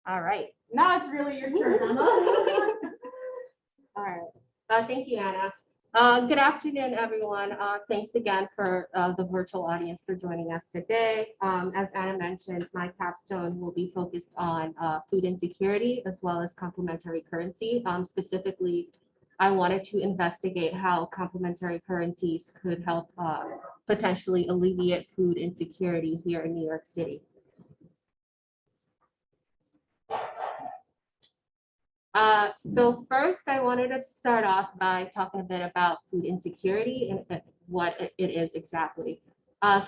All right, now it's really your turn, Anna. All right, thank you, Anna. Good afternoon, everyone. Thanks again for the virtual audience for joining us today. As Anna mentioned, my capstone will be focused on food insecurity as well as complementary currency. Specifically, I wanted to investigate how complementary currencies could help potentially alleviate food insecurity here in New York City. So first, I wanted to start off by talking a bit about food insecurity and what it is exactly.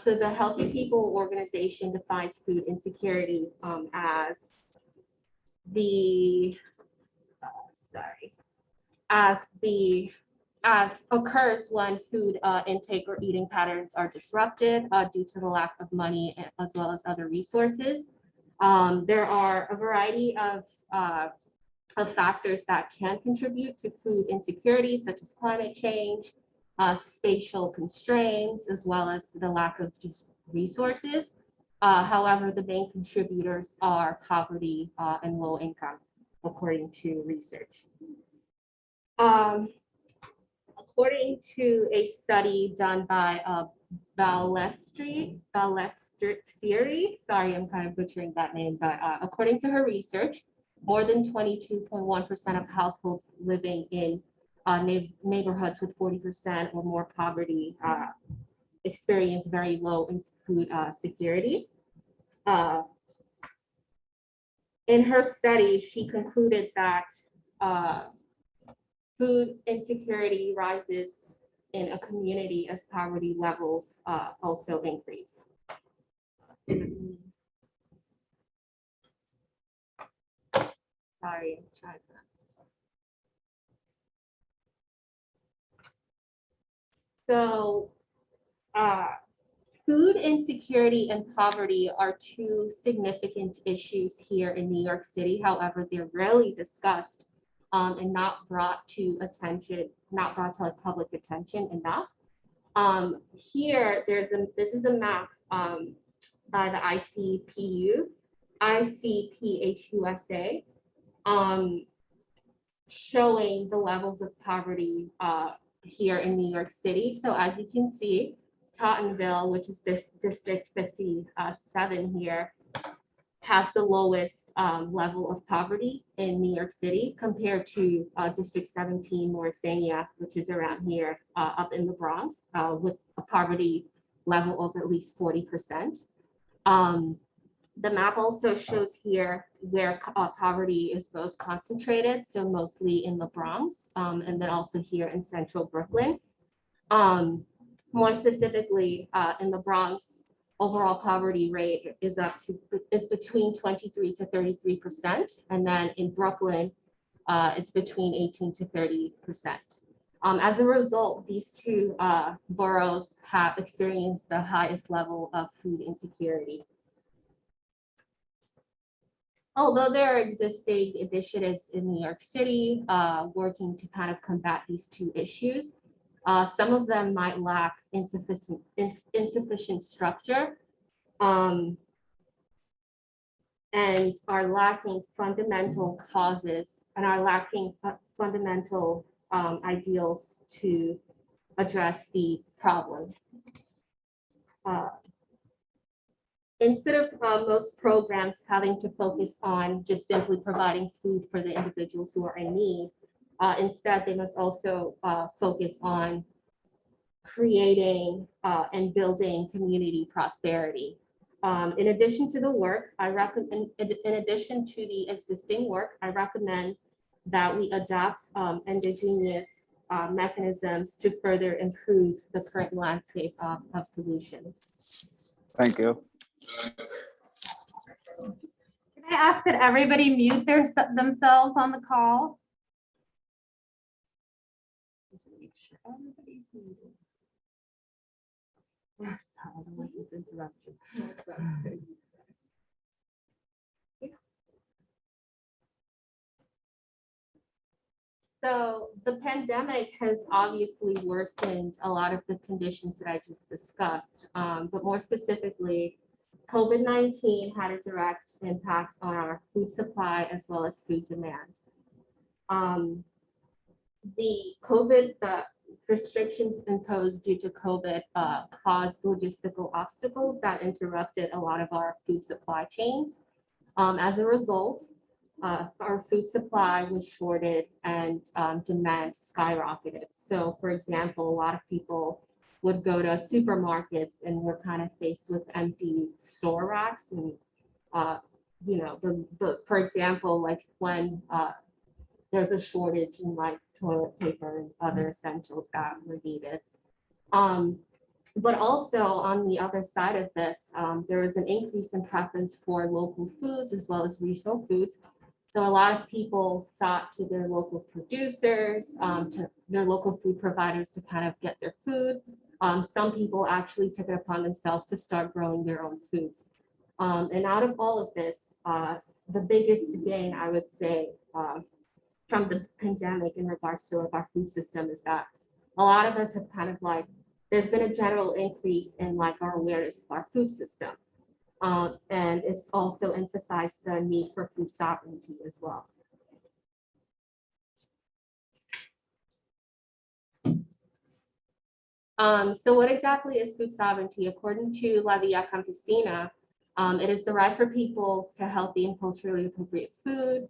So the Healthy People Organization defines food insecurity as the, as occurs when food intake or eating patterns are disrupted due to the lack of money as well as other resources. There are a variety of factors that can contribute to food insecurity, such as climate change, spatial constraints, as well as the lack of just resources. However, the main contributors are poverty and low income, according to research. According to a study done by Balestri, sorry, I'm kind of butchering that name, but according to her research, more than 22.1% of households living in neighborhoods with 40% or more poverty experience very low in food security. In her study, she concluded that food insecurity rises in a community as poverty levels also increase. Sorry, I'm trying to. So, food insecurity and poverty are two significant issues here in New York City. However, they're rarely discussed and not brought to public attention enough. Here, this is a map by the ICPHUSA, showing the levels of poverty here in New York City. So as you can see, Tottenville, which is District 57 here, has the lowest level of poverty in New York City compared to District 17, Morrisania, which is around here up in the Bronx, with a poverty level of at least 40%. The map also shows here where poverty is most concentrated, so mostly in the Bronx, and then also here in central Brooklyn. More specifically, in the Bronx, overall poverty rate is between 23 to 33%, and then in Brooklyn, it's between 18 to 30%. As a result, these two boroughs have experienced the highest level of food insecurity. Although there are existing initiatives in New York City working to kind of combat these two issues, some of them might lack insufficient structure and are lacking fundamental causes and are lacking fundamental ideals to address the problems. Instead of most programs having to focus on just simply providing food for the individuals who are in need, instead they must also focus on creating and building community prosperity. In addition to the work, in addition to the existing work, I recommend that we adopt indigenous mechanisms to further improve the current landscape of solutions. Thank you. Can I ask that everybody mute themselves on the call? So the pandemic has obviously worsened a lot of the conditions that I just discussed, but more specifically, COVID-19 had a direct impact on our food supply as well as food demand. The restrictions imposed due to COVID caused logistical obstacles that interrupted a lot of our food supply chains. As a result, our food supply was shorted and demand skyrocketed. So, for example, a lot of people would go to supermarkets and were kind of faced with empty store racks. And, for example, like when there's a shortage in like toilet paper and other essentials that were needed. But also on the other side of this, there was an increase in preference for local foods as well as regional foods. So a lot of people sought to their local producers, to their local food providers to kind of get their food. Some people actually took it upon themselves to start growing their own foods. And out of all of this, the biggest gain, I would say, from the pandemic in regards to like our food system is that a lot of us have kind of like, there's been a general increase in like our awareness of our food system. And it's also emphasized the need for food sovereignty as well. So what exactly is food sovereignty? According to La Via Campesina, it is the right for people to healthy and culturally appropriate food,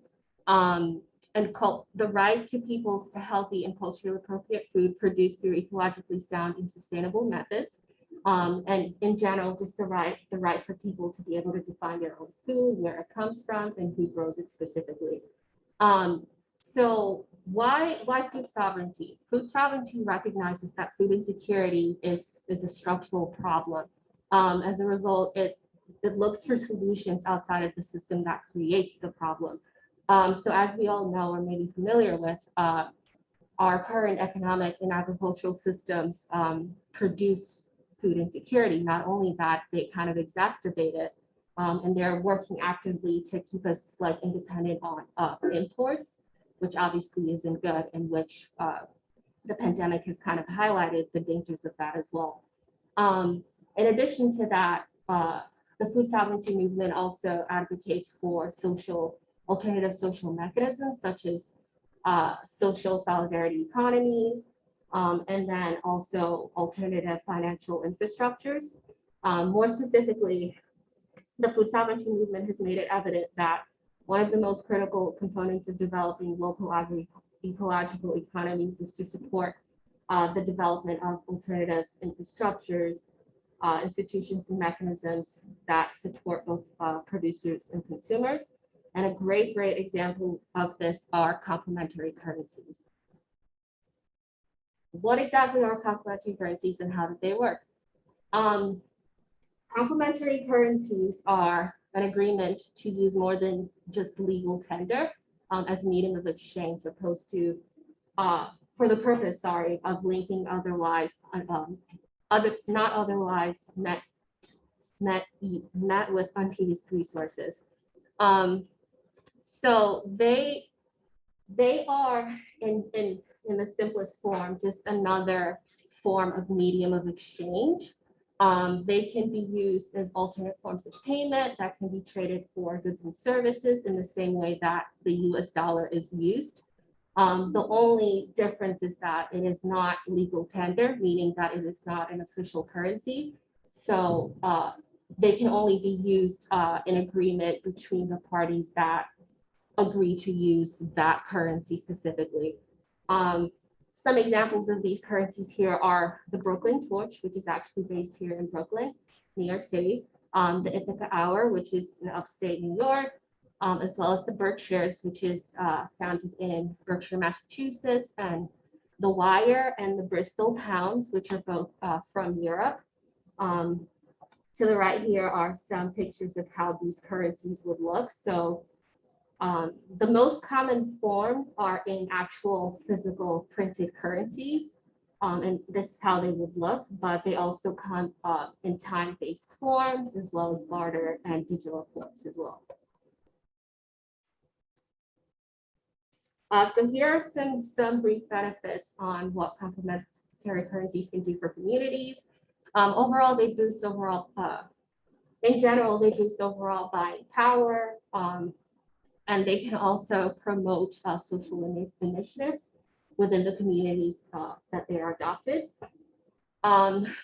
the right to peoples to healthy and culturally appropriate food produced through ecologically sound and sustainable methods. And in general, just the right for people to be able to define their own food, where it comes from, and who grows it specifically. So why food sovereignty? Food sovereignty recognizes that food insecurity is a structural problem. As a result, it looks for solutions outside of the system that creates the problem. So as we all know or may be familiar with, our current economic and agricultural systems produce food insecurity. Not only that, they kind of exacerbate it, and they're working actively to keep us like independent on imports, which obviously isn't good, and which the pandemic has kind of highlighted the dangers of that as well. In addition to that, the food sovereignty movement also advocates for alternative social mechanisms such as social solidarity economies, and then also alternative financial infrastructures. More specifically, the food sovereignty movement has made it evident that one of the most critical components of developing local ecological economies is to support the development of alternative infrastructures, institutions and mechanisms that support both producers and consumers. And a great example of this are complementary currencies. What exactly are complementary currencies and how do they work? Complementary currencies are an agreement to use more than just legal tender as a medium of exchange, opposed to, for the purpose, of linking otherwise, not otherwise met with unused resources. So they are in the simplest form just another form of medium of exchange. They can be used as alternate forms of payment that can be traded for goods and services in the same way that the US dollar is used. The only difference is that it is not legal tender, meaning that it is not an official currency. So they can only be used in agreement between the parties that agree to use that currency specifically. Some examples of these currencies here are the Brooklyn Torch, which is actually based here in Brooklyn, New York City, the Ithaca Hour, which is in upstate New York, as well as the Berkshires, which is founded in Berkshire, Massachusetts, and the Wire and the Bristol Pounds, which are both from Europe. To the right here are some pictures of how these currencies would look. So the most common forms are in actual physical printed currencies, and this is how they would look, but they also come in time-based forms as well as barter and digital forms as well. So here are some brief benefits on what complementary currencies can do for communities. Overall, they boost overall in general, they boost overall buying power, and they can also promote social initiatives within the communities that they are adopted.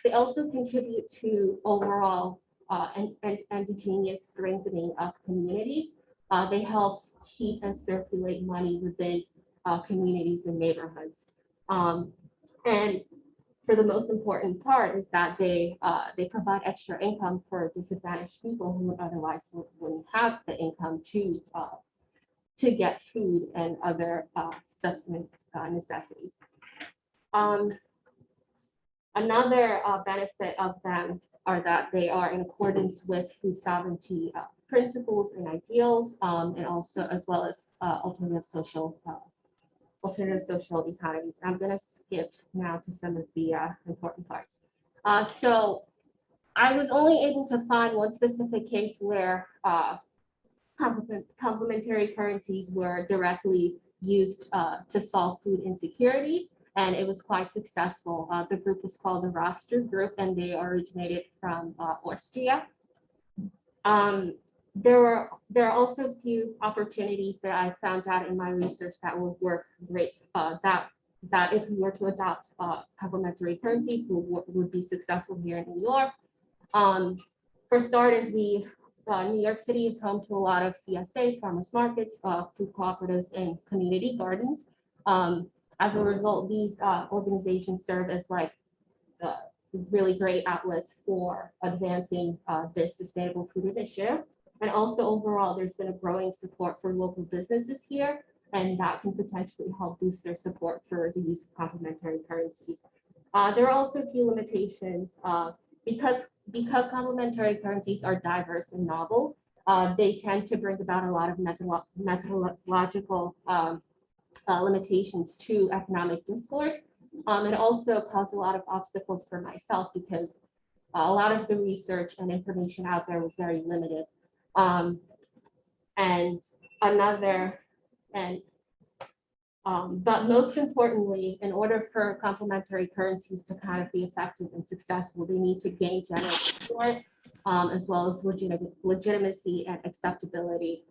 They also contribute to overall and indigenous strengthening of communities. They help keep and circulate money within communities and neighborhoods. And for the most important part is that they provide extra income for disadvantaged people who would otherwise wouldn't have the income to get food and other sustenance necessities. Another benefit of them are that they are in accordance with food sovereignty principles and ideals, and also as well as alternative social economies. I'm going to skip now to some of the important parts. So I was only able to find one specific case where complementary currencies were directly used to solve food insecurity, and it was quite successful. The group was called the Roster Group, and they originated from Austria. There are also a few opportunities that I found out in my research that would work great, that if we were to adopt complementary currencies would be successful here in New York. For starters, New York City is home to a lot of CSAs, farmers markets, food cooperatives, and community gardens. As a result, these organizations serve as like really great outlets for advancing this sustainable food initiative. And also overall, there's been a growing support for local businesses here, and that can potentially help boost their support for these complementary currencies. There are also a few limitations because complementary currencies are diverse and novel. They tend to bring about a lot of methodological limitations to economic discourse. It also caused a lot of obstacles for myself because a lot of the research and information out there was very limited. But most importantly, in order for complementary currencies to kind of be effective and successful, they need to gain general support, as well as legitimacy and acceptability.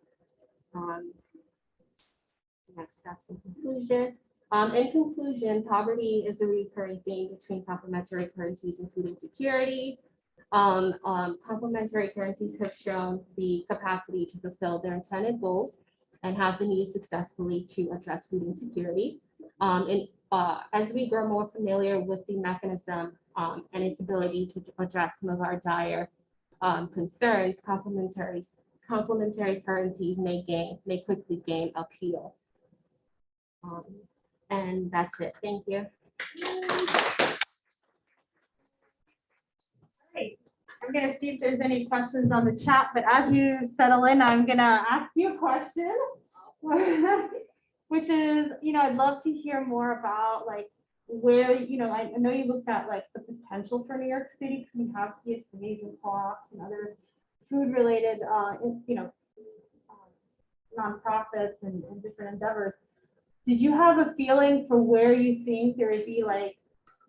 Next steps in conclusion. In conclusion, poverty is a recurring theme between complementary currencies and food insecurity. Complementary currencies have shown the capacity to fulfill their intended goals and have been used successfully to address food insecurity. As we grow more familiar with the mechanism and its ability to address some of our dire concerns, complementary currencies may quickly gain appeal. And that's it. Thank you. Great. I'm going to see if there's any questions on the chat, but as you settle in, I'm going to ask you a question, which is, I'd love to hear more about like where, I know you looked at like the potential for New York City because we have CSAs and co-ops and other food related, nonprofits and different endeavors. Did you have a feeling for where you think there would be like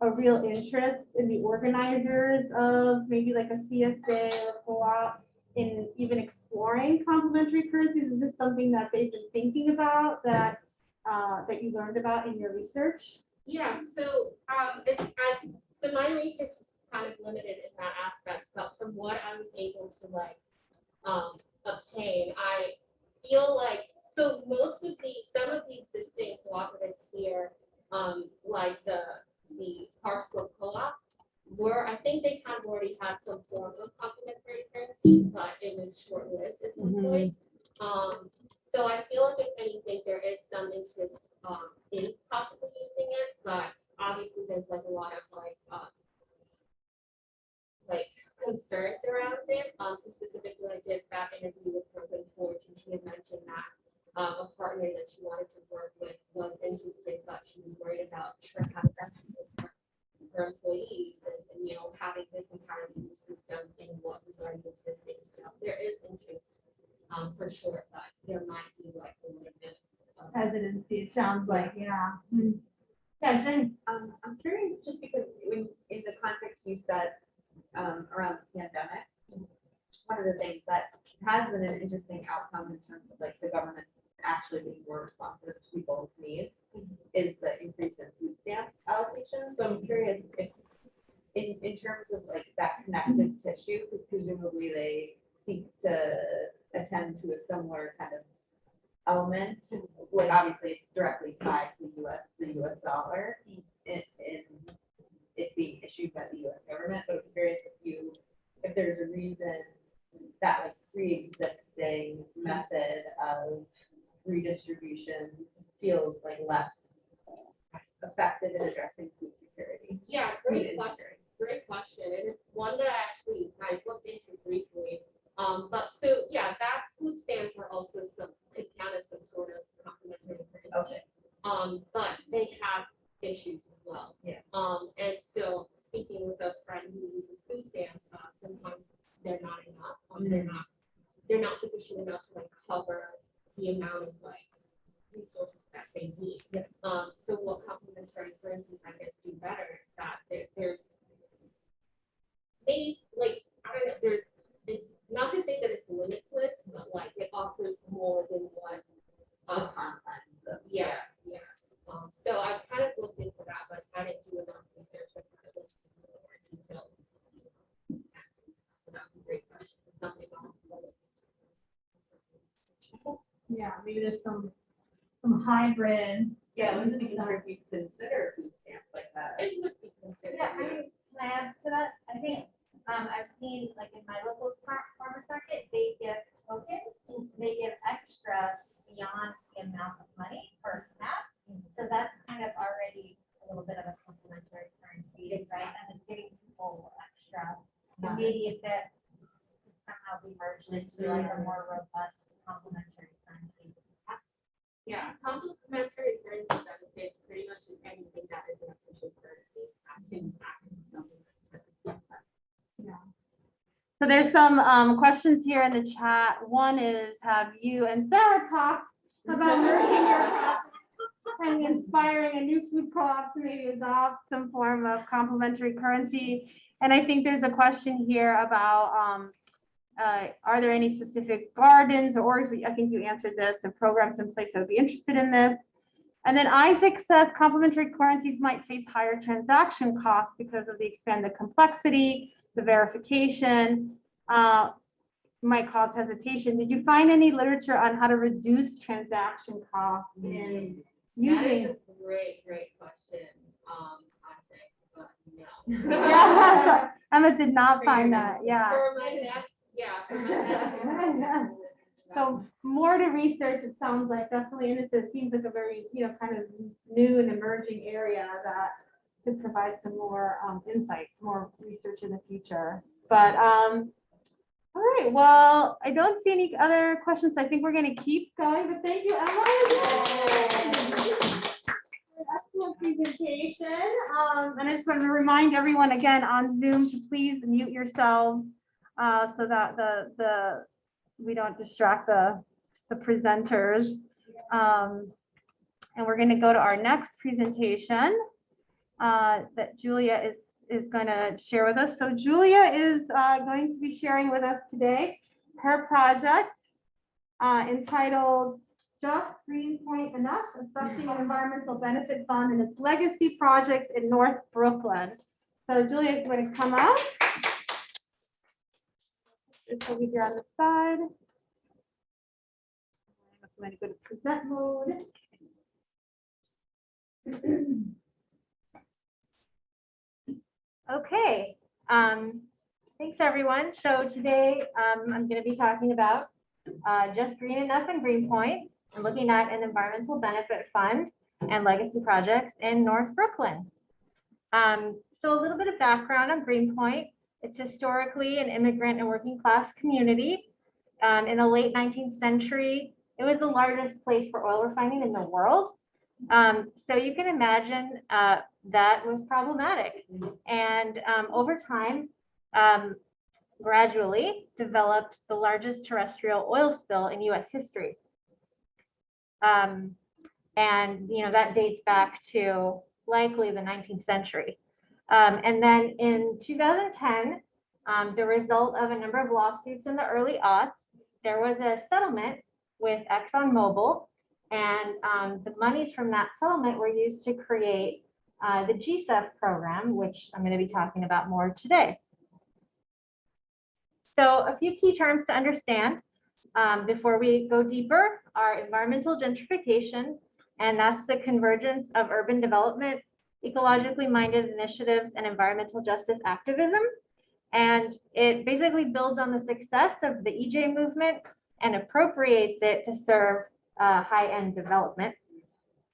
a real interest in the organizers of maybe like a CSA or co-op in even exploring complementary currencies? Is this something that they've been thinking about that you learned about in your research? Yeah, so so my research is kind of limited in that aspect, but from what I was able to obtain, I feel like some of the existing cooperatives here, like the Parksville Co-op, I think they kind of already had some form of complementary currency, but it was short-lived at some point. So I feel like if anything, there is some interest in possibly using it, but obviously there's like a lot of concerns around it. So specifically, I did that interview with Robin Forge, and she had mentioned that a partner that she wanted to work with was interested, but she was worried about how to with her employees and having this entirely new system in what was already existing. So there is interest for sure, but there might be like a little bit of hesitancy. It sounds like, yeah. Yeah, Jen. I'm curious just because in the context you said around the pandemic, one of the things that has been an interesting outcome in terms of like the government actually being more responsive to people's needs is the increase in food stamp allocation. So I'm curious if in terms of like that connective tissue, because presumably they seek to attend to a similar kind of element, like obviously it's directly tied to the US dollar in it being issued by the US government, but I'm curious if there's a reason that like pre-existing method of redistribution feels like less effective in addressing food security. Yeah, great question. Great question. And it's one that I looked into briefly. But so yeah, that food stamps are also could count as some sort of complementary currency. Okay. But they have issues as well. Yeah. And so speaking with a friend who uses food stamps, sometimes they're not enough. They're not sufficient enough to like cover the amount of like resources that they need. Yeah. So what complementary currencies I guess do better is that there's maybe like I don't know, it's not to say that it's limitless, but like it offers more than what yeah. So I've kind of looked into that, but I didn't do enough research to kind of look into more detail. That's a great question. It's something I'll look into. Yeah, maybe there's some hybrid. Yeah, I wasn't even sure if you consider food stamps like that. It would be considered. Yeah, I mean, can I add to that? I think I've seen like in my local farmers market, they give tokens, they give extra beyond the amount of money per snap. So that's kind of already a little bit of a complementary currency, right? And it's giving people extra immediate that could somehow be merged into like a more robust complementary currency. Yeah, complementary currencies, I would say pretty much is anything that is an official currency can act as a supplement. Yeah. So there's some questions here in the chat. One is, have you and Sarah talked about merging your crops and inspiring a new food co-op to maybe adopt some form of complementary currency? And I think there's a question here about are there any specific gardens or orgs? I think you answered this, and programs in place that would be interested in this. And then Isaac says complementary currencies might face higher transaction costs because of the expanded complexity, the verification might cause hesitation. Did you find any literature on how to reduce transaction costs in using? That is a great question. Isaac, but no. Yeah, Emma did not find that. Yeah. For my next, for my next. So more to research, it sounds like, definitely, and it seems like a very, kind of new and emerging area that could provide some more insights, more research in the future. But all right, well, I don't see any other questions. I think we're going to keep going, but thank you, Emma. Excellent presentation. And I just want to remind everyone again on Zoom to please mute yourselves so that we don't distract the presenters. And we're going to go to our next presentation that Julia is going to share with us. So Julia is going to be sharing with us today her project entitled Just Green Point Enough, Assessing an Environmental Benefit Fund and its Legacy Projects in North Brooklyn. So Julia is going to come up. It's over here on the side. I'm going to go to present mode. Okay, thanks everyone. So today I'm going to be talking about Just Green Enough and Greenpoint and looking at an environmental benefit fund and legacy projects in North Brooklyn. So a little bit of background on Greenpoint. It's historically an immigrant and working class community. In the late 19th century, it was the largest place for oil refining in the world. So you can imagine that was problematic. And over time, gradually developed the largest terrestrial oil spill in US history. And that dates back to likely the 19th century. And then in 2010, The result of a number of lawsuits in the early aughts, there was a settlement with ExxonMobil, and the monies from that settlement were used to create the GSEF program, which I'm going to be talking about more today. So a few key terms to understand before we go deeper are environmental gentrification, and that's the convergence of urban development, ecologically minded initiatives, and environmental justice activism. And it basically builds on the success of the EJ movement and appropriates it to serve high-end development.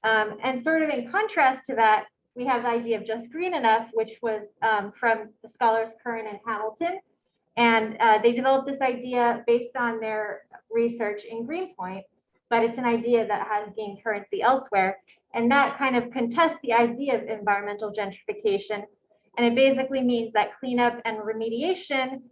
And sort of in contrast to that, we have the idea of just green enough, which was from the scholars Curran and Hamilton. And they developed this idea based on their research in Greenpoint, but it's an idea that has gained currency elsewhere. And that kind of contests the idea of environmental gentrification. And it basically means that cleanup and remediation,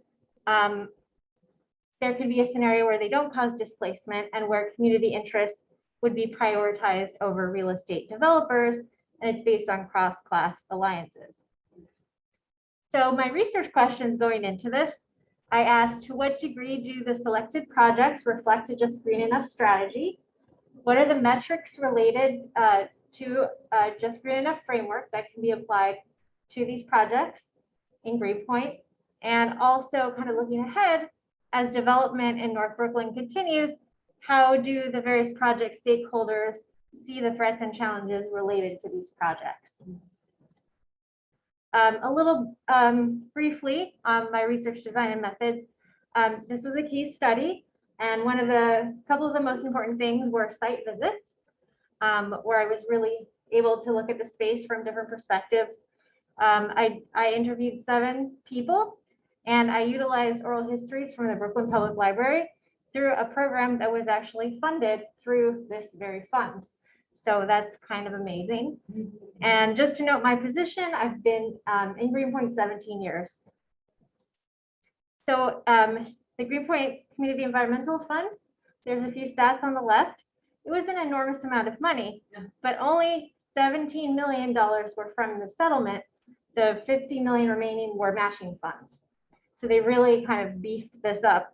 there could be a scenario where they don't cause displacement and where community interests would be prioritized over real estate developers, and it's based on cross-class alliances. So my research questions going into this, I asked, to what degree do the selected projects reflect a just green enough strategy? What are the metrics related to a just green enough framework that can be applied to these projects in Greenpoint? And also kind of looking ahead, as development in North Brooklyn continues, how do the various project stakeholders see the threats and challenges related to these projects? A little briefly on my research design and methods. This was a case study, and one of the couple of the most important things were site visits, where I was really able to look at the space from different perspectives. I interviewed 7 people, and I utilized oral histories from the Brooklyn Public Library through a program that was actually funded through this very fund. So that's kind of amazing. And just to note my position, I've been in Greenpoint 17 years. So the Greenpoint Community Environmental Fund, there's a few stats on the left. It was an enormous amount of money, but only $17 million were from the settlement. The 50 million remaining were matching funds. So they really kind of beefed this up.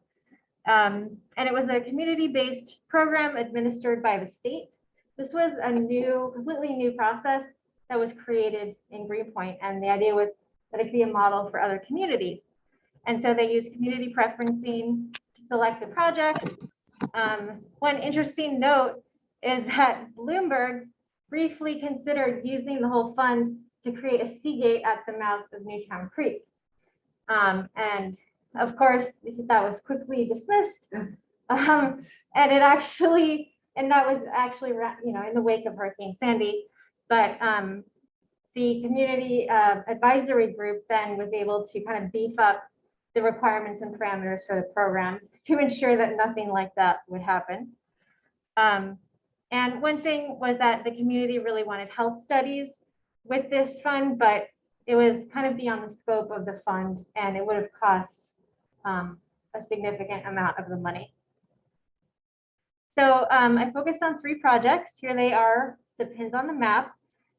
And it was a community-based program administered by the state. This was a completely new process that was created in Greenpoint, and the idea was that it could be a model for other communities. And so they used community preferencing to select the project. One interesting note is that Bloomberg briefly considered using the whole fund to create a seagate at the mouth of Newtown Creek. And of course, that was quickly dismissed. And that was actually, in the wake of Hurricane Sandy. But the community advisory group then was able to kind of beef up the requirements and parameters for the program to ensure that nothing like that would happen. And one thing was that the community really wanted health studies with this fund, but it was kind of beyond the scope of the fund, and it would have cost a significant amount of the money. So I focused on 3 projects. Here they are, the pins on the map.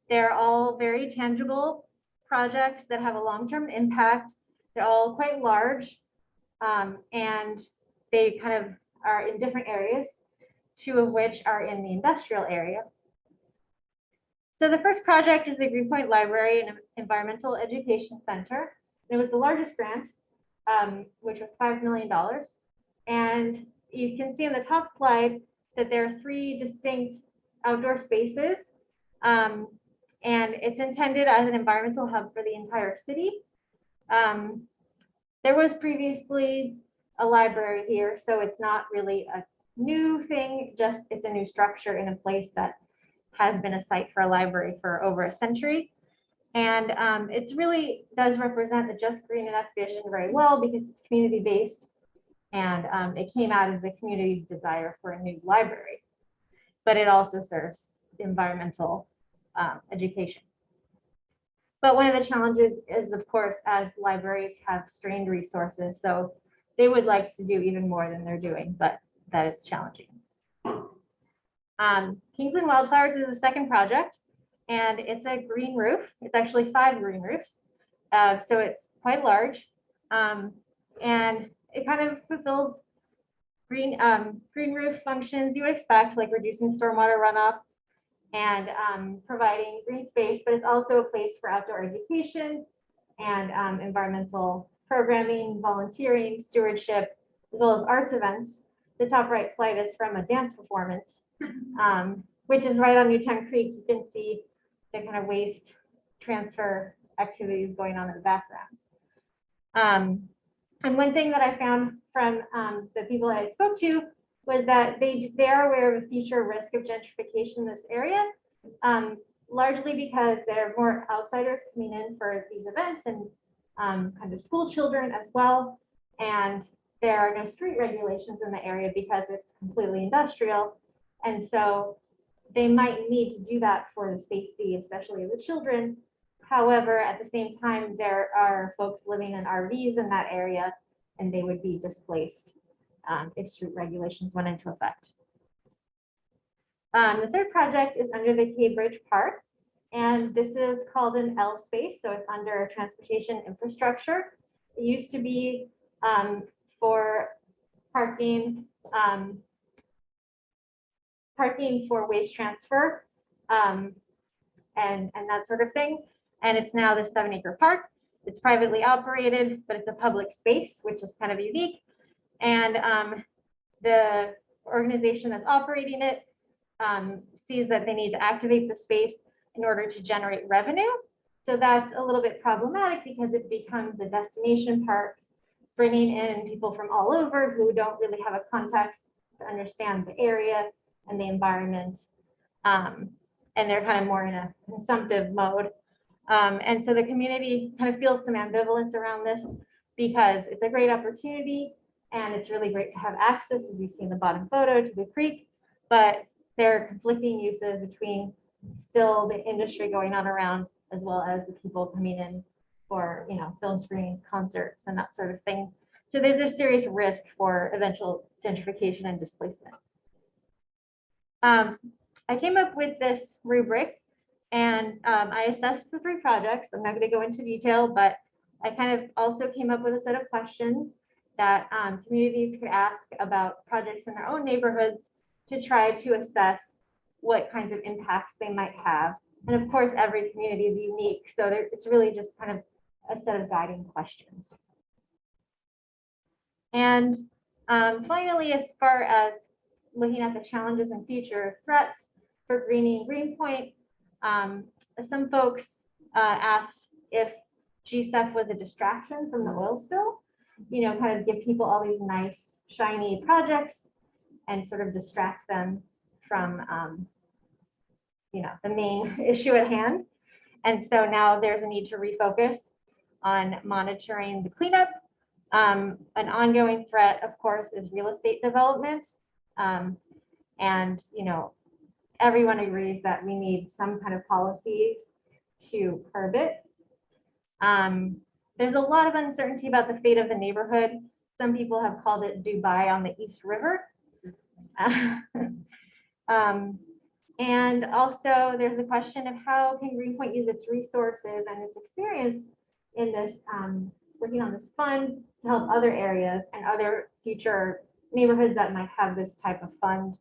They're all very tangible projects that have a long-term impact. They're all quite large, and they kind of are in different areas, 2 of which are in the industrial area. So the first project is the Greenpoint Library and Environmental Education Center. It was the largest grant, which was $5 million. And you can see on the top slide that there are 3 distinct outdoor spaces. And it's intended as an environmental hub for the entire city. There was previously a library here, so it's not really a new thing, just it's a new structure in a place that has been a site for a library for over a century. And it really does represent the Just Green Enough vision very well because it's community-based, and it came out of the community's desire for a new library. But it also serves environmental education. But one of the challenges is, of course, as libraries have strained resources, so they would like to do even more than they're doing, but that is challenging. Kingsland Wildflowers is the second project, and it's a green roof. It's actually 5 green roofs, so it's quite large. And it kind of fulfills green roof functions you would expect, like reducing stormwater runoff and providing green space, but it's also a place for outdoor education and environmental programming, volunteering, stewardship, as well as arts events. The top right slide is from a dance performance, which is right on Newtown Creek. You can see the kind of waste transfer activities going on in the background. And one thing that I found from the people that I spoke to was that they are aware of a future risk of gentrification in this area, largely because there are more outsiders coming in for these events and kind of school children as well. And there are no street regulations in the area because it's completely industrial. And so they might need to do that for the safety, especially of the children. However, at the same time, there are folks living in RVs in that area, and they would be displaced if street regulations went into effect. The third project is under the Cay Bridge Park, and this is called an L space, so it's under transportation infrastructure. It used to be for parking for waste transfer and that sort of thing. And it's now the 7-acre park. It's privately operated, but it's a public space, which is kind of unique. And the organization that's operating it sees that they need to activate the space in order to generate revenue. So that's a little bit problematic because it becomes a destination park, bringing in people from all over who don't really have a context to understand the area and the environment. And they're kind of more in a consumptive mode. And so the community kind of feels some ambivalence around this because it's a great opportunity and it's really great to have access, as you see in the bottom photo, to the creek, but there are conflicting uses between still the industry going on around as well as the people coming in for, film screenings, concerts, and that sort of thing. So there's a serious risk for eventual gentrification and displacement. I came up with this rubric and I assessed the 3 projects. I'm not going to go into detail, but I kind of also came up with a set of questions that communities could ask about projects in their own neighborhoods to try to assess what kinds of impacts they might have. And of course, every community is unique, so it's really just kind of a set of guiding questions. And finally, as far as looking at the challenges and future threats for greening Greenpoint, some folks asked if GSEF was a distraction from the oil spill, kind of give people all these nice, shiny projects and sort of distract them from, the main issue at hand. And so now there's a need to refocus on monitoring the cleanup. An ongoing threat, of course, is real estate development. And, everyone agrees that we need some kind of policies to curb it. There's a lot of uncertainty about the fate of the neighborhood. Some people have called it Dubai on the East River. And also there's a question of how can Greenpoint use its resources and its experience in this, working on this fund to help other areas and other future neighborhoods that might have this type of fund.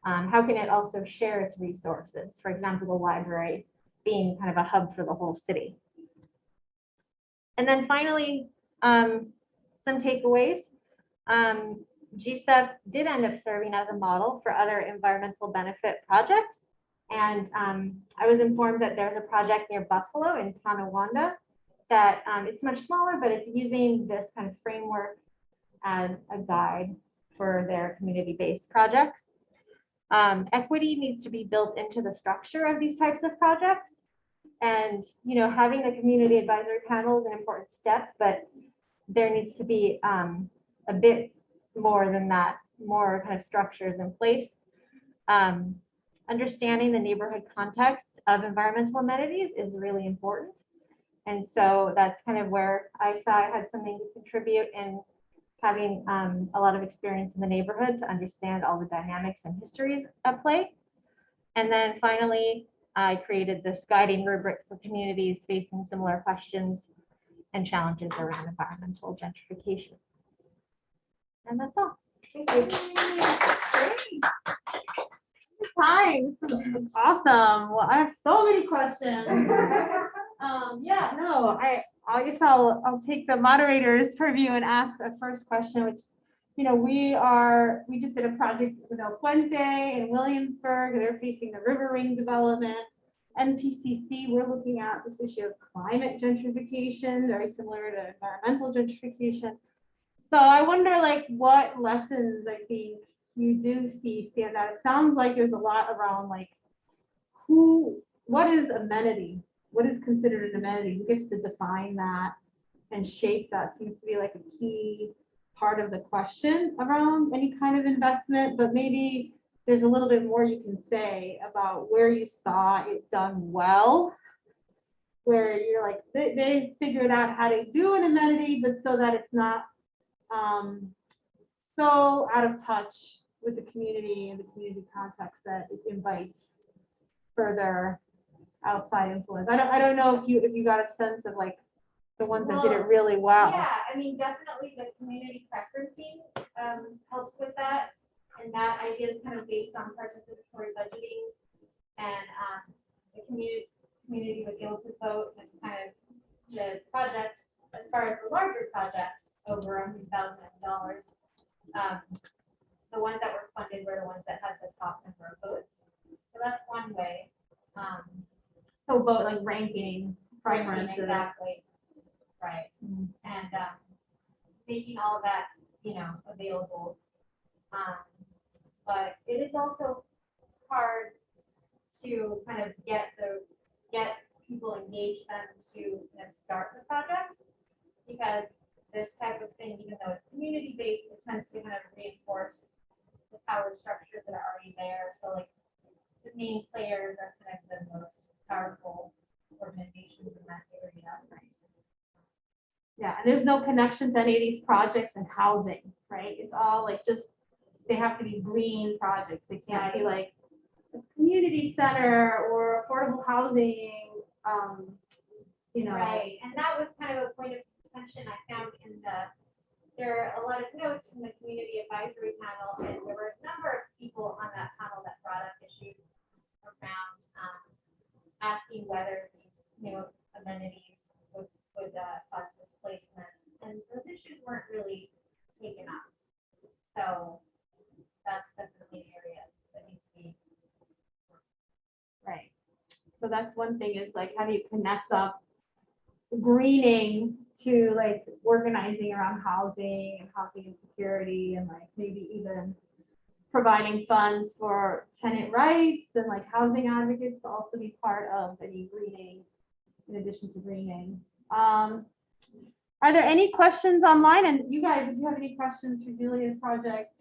How can it also share its resources? For example, the library being kind of a hub for the whole city. And then finally, some takeaways. GSEF did end up serving as a model for other environmental benefit projects. And I was informed that there's a project near Buffalo in Tonawanda that it's much smaller, but it's using this kind of framework as a guide for their community-based projects. Equity needs to be built into the structure of these types of projects. And, having the community advisory panel is an important step, but there needs to be a bit more than that, more kind of structures in place. Understanding the neighborhood context of environmental amenities is really important. And so that's kind of where I saw I had something to contribute in having a lot of experience in the neighborhood to understand all the dynamics and histories at play. And then finally, I created this guiding rubric for communities facing similar questions and challenges around environmental gentrification. And that's all. Time. Awesome. Well, I have so many questions. Yeah, no, I guess I'll take the moderator's purview and ask a first question, which, we just did a project with El Puente in Williamsburg. They're facing the river ring development. NPCC, we're looking at this issue of climate gentrification, very similar to environmental gentrification. So I wonder, like, what lessons I think you do see stand out. It sounds like there's a lot around, like, what is amenity? What is considered an amenity? Who gets to define that and shape that? Seems to be like a key part of the question around any kind of investment, but maybe there's a little bit more you can say about where you saw it done well, where you're like, they figured out how to do an amenity, but so that it's not so out of touch with the community and the community context that it invites further outside influence. I don't know if you got a sense of, like, the ones that did it really well. Yeah, I mean, definitely the community preferencing helps with that. And that idea is kind of based on participatory budgeting, and the community would be able to vote as kind of the projects, as far as the larger projects over $100,000. The ones that were funded were the ones that had the top number of votes. So that's one way. So vote, like, ranking preferences. Exactly. Right. And making all of that, available. But it is also hard to kind of get people engaged them to start the projects, because this type of thing, even though it's community based, it tends to kind of reinforce the power structures that are already there. So, like, the main players are kind of the most powerful organizations in that area. Right? Yeah, and there's no connection to any of these projects and housing, right? It's all like they have to be green projects. They can't be like a community center or affordable housing, Right, and that was kind of a point of contention I found there are a lot of notes from the community advisory panel, and there were a number of people on that panel that brought up issues around asking whether these amenities would cause displacement, and those issues weren't really taken up. So that's definitely an area that needs to be right. So that's one thing, is like, how do you connect up greening to, like, organizing around housing and housing insecurity, and, like, maybe even providing funds for tenant rights and, like, housing advocates to also be part of any greening, in addition to greening. Are there any questions online? And you guys, if you have any questions for Julia's project,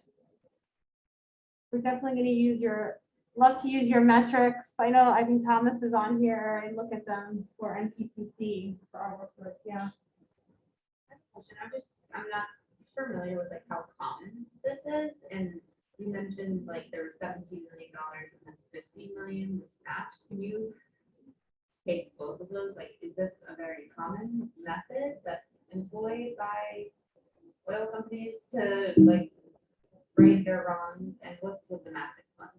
we're definitely going to love to use your metrics. I think Thomas is on here and look at them for NPCC for our work with, yeah. I'm not familiar with, like, how common this is, and you mentioned, like, there were $17 million and then $50 million was matched. Can you take both of those? Like, is this a very common method that's employed by oil companies to, like, right their wrongs, and what's with the matching funds?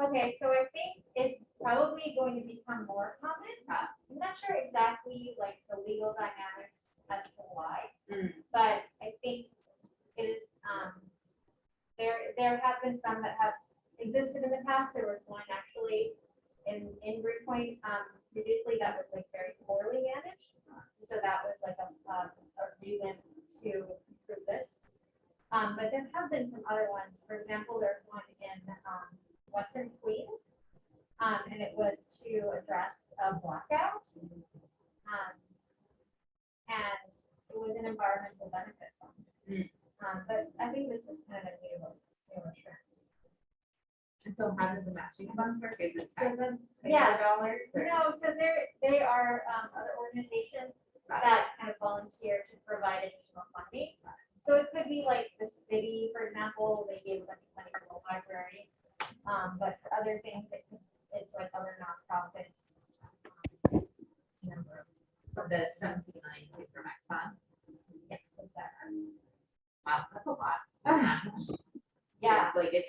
Okay, so I think it's probably going to become more common. I'm not sure exactly, like, the legal dynamics as to why, but I think it is, there have been some that have existed in the past. There was one actually in Greenpoint previously that was, like, very poorly managed. So that was like a reason to improve this. But there have been some other ones. For example, there's one in Western Queens, and it was to address a blackout. And it was an environmental benefit fund. But I think this is kind of a newer trend. And so how does the matching funds work? Is it So tax dollars? Or? No, so they are other organizations that kind of volunteer to provide additional funding. So it could be like the city, for example, they gave a bunch of money to the library. But for other things, it's like other nonprofits. the 17 million came from Exxon. Yes, exactly. Wow, that's a lot. Yeah, Like it's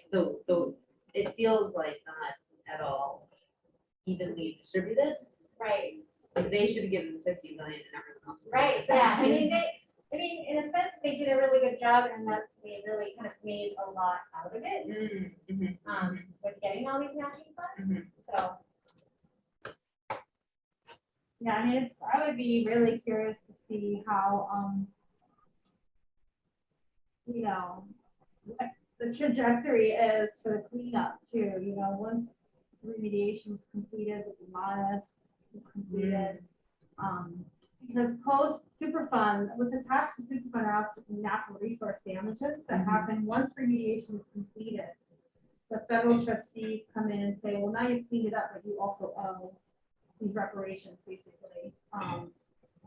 it feels like not at all evenly distributed. right, Like they should have given 50 million and everyone else. would right, have yeah, 17. I mean, in a sense, they did a really good job and that they really kind of made a lot out of it, with getting all these matching funds, so. Yeah, I mean, I would be really curious to see how, you know, what the trajectory is for the cleanup too, once remediation is completed, with the modest is completed. Because post Superfund, what's attached to Superfund are also natural resource damages that happen once remediation is completed. The federal trustees come in and say, well, now you've cleaned it up, but you also owe these reparations, basically.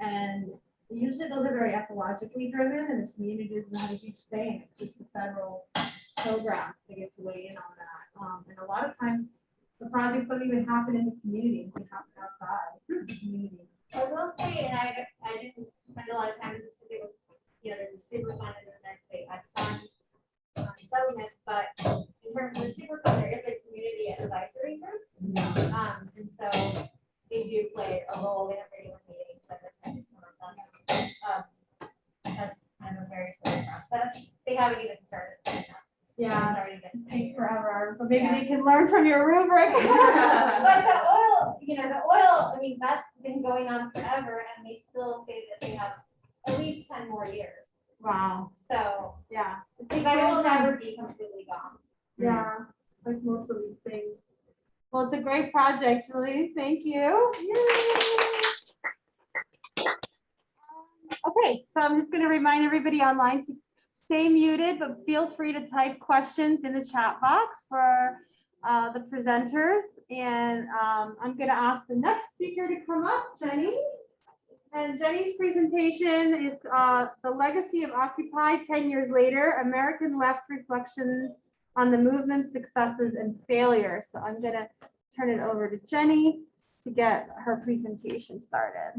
And usually those are very ecologically driven, and the community doesn't have a huge say in it. It's the federal programs that get to weigh in on that. And a lot of times, the projects don't even happen in the community; they happen outside the community. I will say, and I didn't spend a lot of time in this because it was, there's a super fund and then there's the Exxon settlement, but in terms of the super fund, there is a community advisory group. And so they do play a role. They have regular meetings that are attended some of them. That's kind of a very slow process. They haven't even started. Yeah, It's already been it takes 10 years. forever, but maybe they can learn from your rubric. But the oil, I mean, that's been going on forever and they still say that they have at least 10 more years. Wow. So, Yeah. but it will never be completely gone. Yeah, like most of these things. Well, it's a great project, Julie. Thank you. Okay, so I'm just going to remind everybody online to stay muted, but feel free to type questions in the chat box for the presenters. And I'm going to ask the next speaker to come up, Jenny. And Jenny's presentation is the legacy of Occupy 10 years later, American left reflections on the movement's successes and failures. So I'm going to turn it over to Jenny to get her presentation started.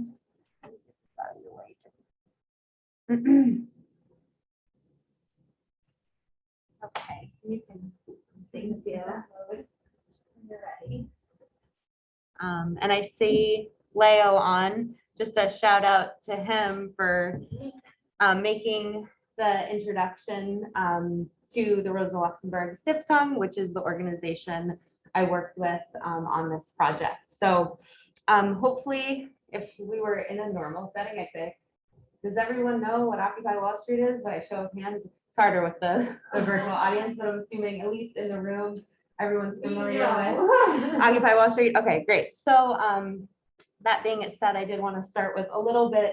Okay, you can. Thank you. When you're ready. And I see Leo on, just a shout out to him for making the introduction to the Rosa Luxemburg Stiftung, which is the organization I worked with on this project. So hopefully, if we were in a normal setting, I think, does everyone know what Occupy Wall Street is? By a show of hands, it's harder with the virtual audience, but I'm assuming at least in the room, everyone's familiar with Occupy Wall Street. Okay, great. So that being said, I did want to start with a little bit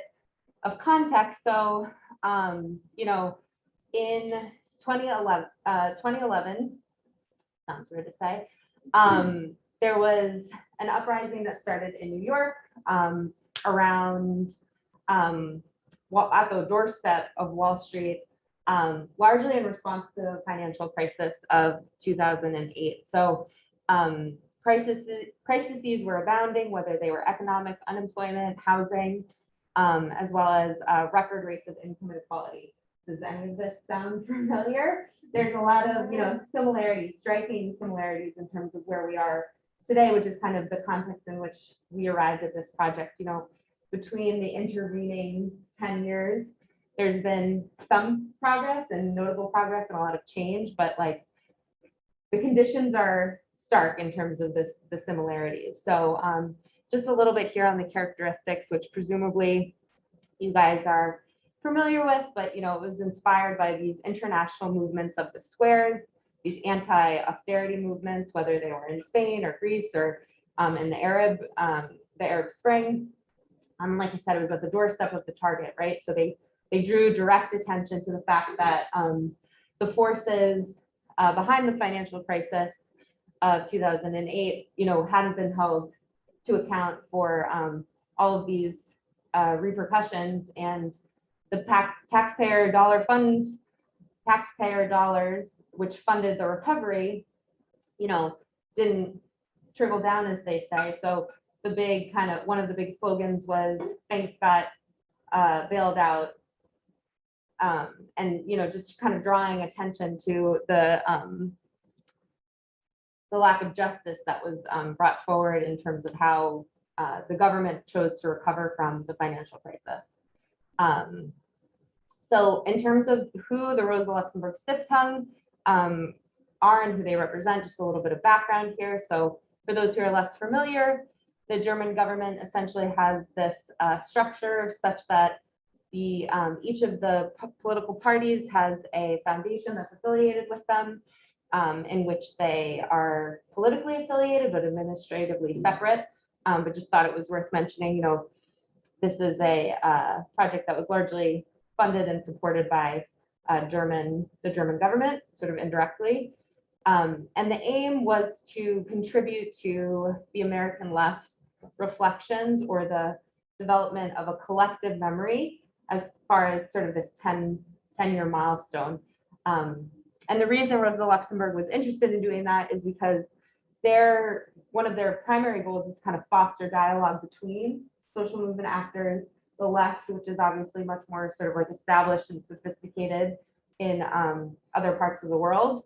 of context. So, in 2011, sounds weird to say, there was an uprising that started in New York around at the doorstep of Wall Street, largely in response to the financial crisis of 2008. So crises were abounding, whether they were economic, unemployment, housing, as well as record rates of income inequality. Does any of this sound familiar? There's a lot of similarities, striking similarities in terms of where we are today, which is kind of the context in which we arrived at this project. Between the intervening 10 years, there's been some progress and notable progress and a lot of change, but like the conditions are stark in terms of the similarities. So just a little bit here on the characteristics, which presumably you guys are familiar with, but it was inspired by these international movements of the squares, these anti-austerity movements, whether they were in Spain or Greece or in the Arab Spring. Like I said, it was at the doorstep of the target, right? So they drew direct attention to the fact that the forces behind the financial crisis of 2008, hadn't been held to account for all of these repercussions, and the taxpayer dollars, which funded the recovery, didn't trickle down, as they say. So the big one of the big slogans was banks got bailed out. And, just kind of drawing attention to the lack of justice that was brought forward in terms of how the government chose to recover from the financial crisis. So in terms of who the Rosa Luxemburg Stiftung are and who they represent, just a little bit of background here. So for those who are less familiar, the German government essentially has this structure such that each of the political parties has a foundation that's affiliated with them, in which they are politically affiliated but administratively separate. But just thought it was worth mentioning, this is a project that was largely funded and supported by the German government, sort of indirectly. And the aim was to contribute to the American left's reflections or the development of a collective memory as far as sort of this 10-year milestone. And the reason Rosa Luxemburg was interested in doing that is because one of their primary goals is kind of foster dialogue between social movement actors, the left, which is obviously much more sort of like established and sophisticated in other parts of the world,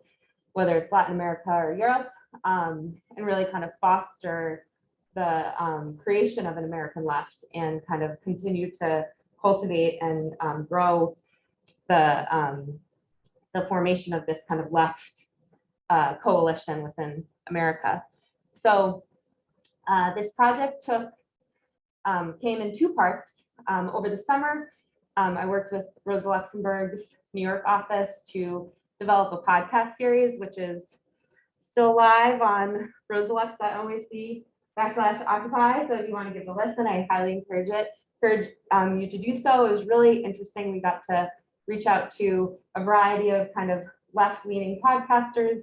whether it's Latin America or Europe, and really kind of foster the creation of an American left and kind of continue to cultivate and grow the formation of this kind of left coalition within America. So this project came in two parts. Over the summer, I worked with Rosa Luxemburg's New York office to develop a podcast series, which is still live on rosalux.nyc/occupy. So if you want to give a listen, I highly encourage you to do so. It was really interesting. We got to reach out to a variety of kind of left-leaning podcasters,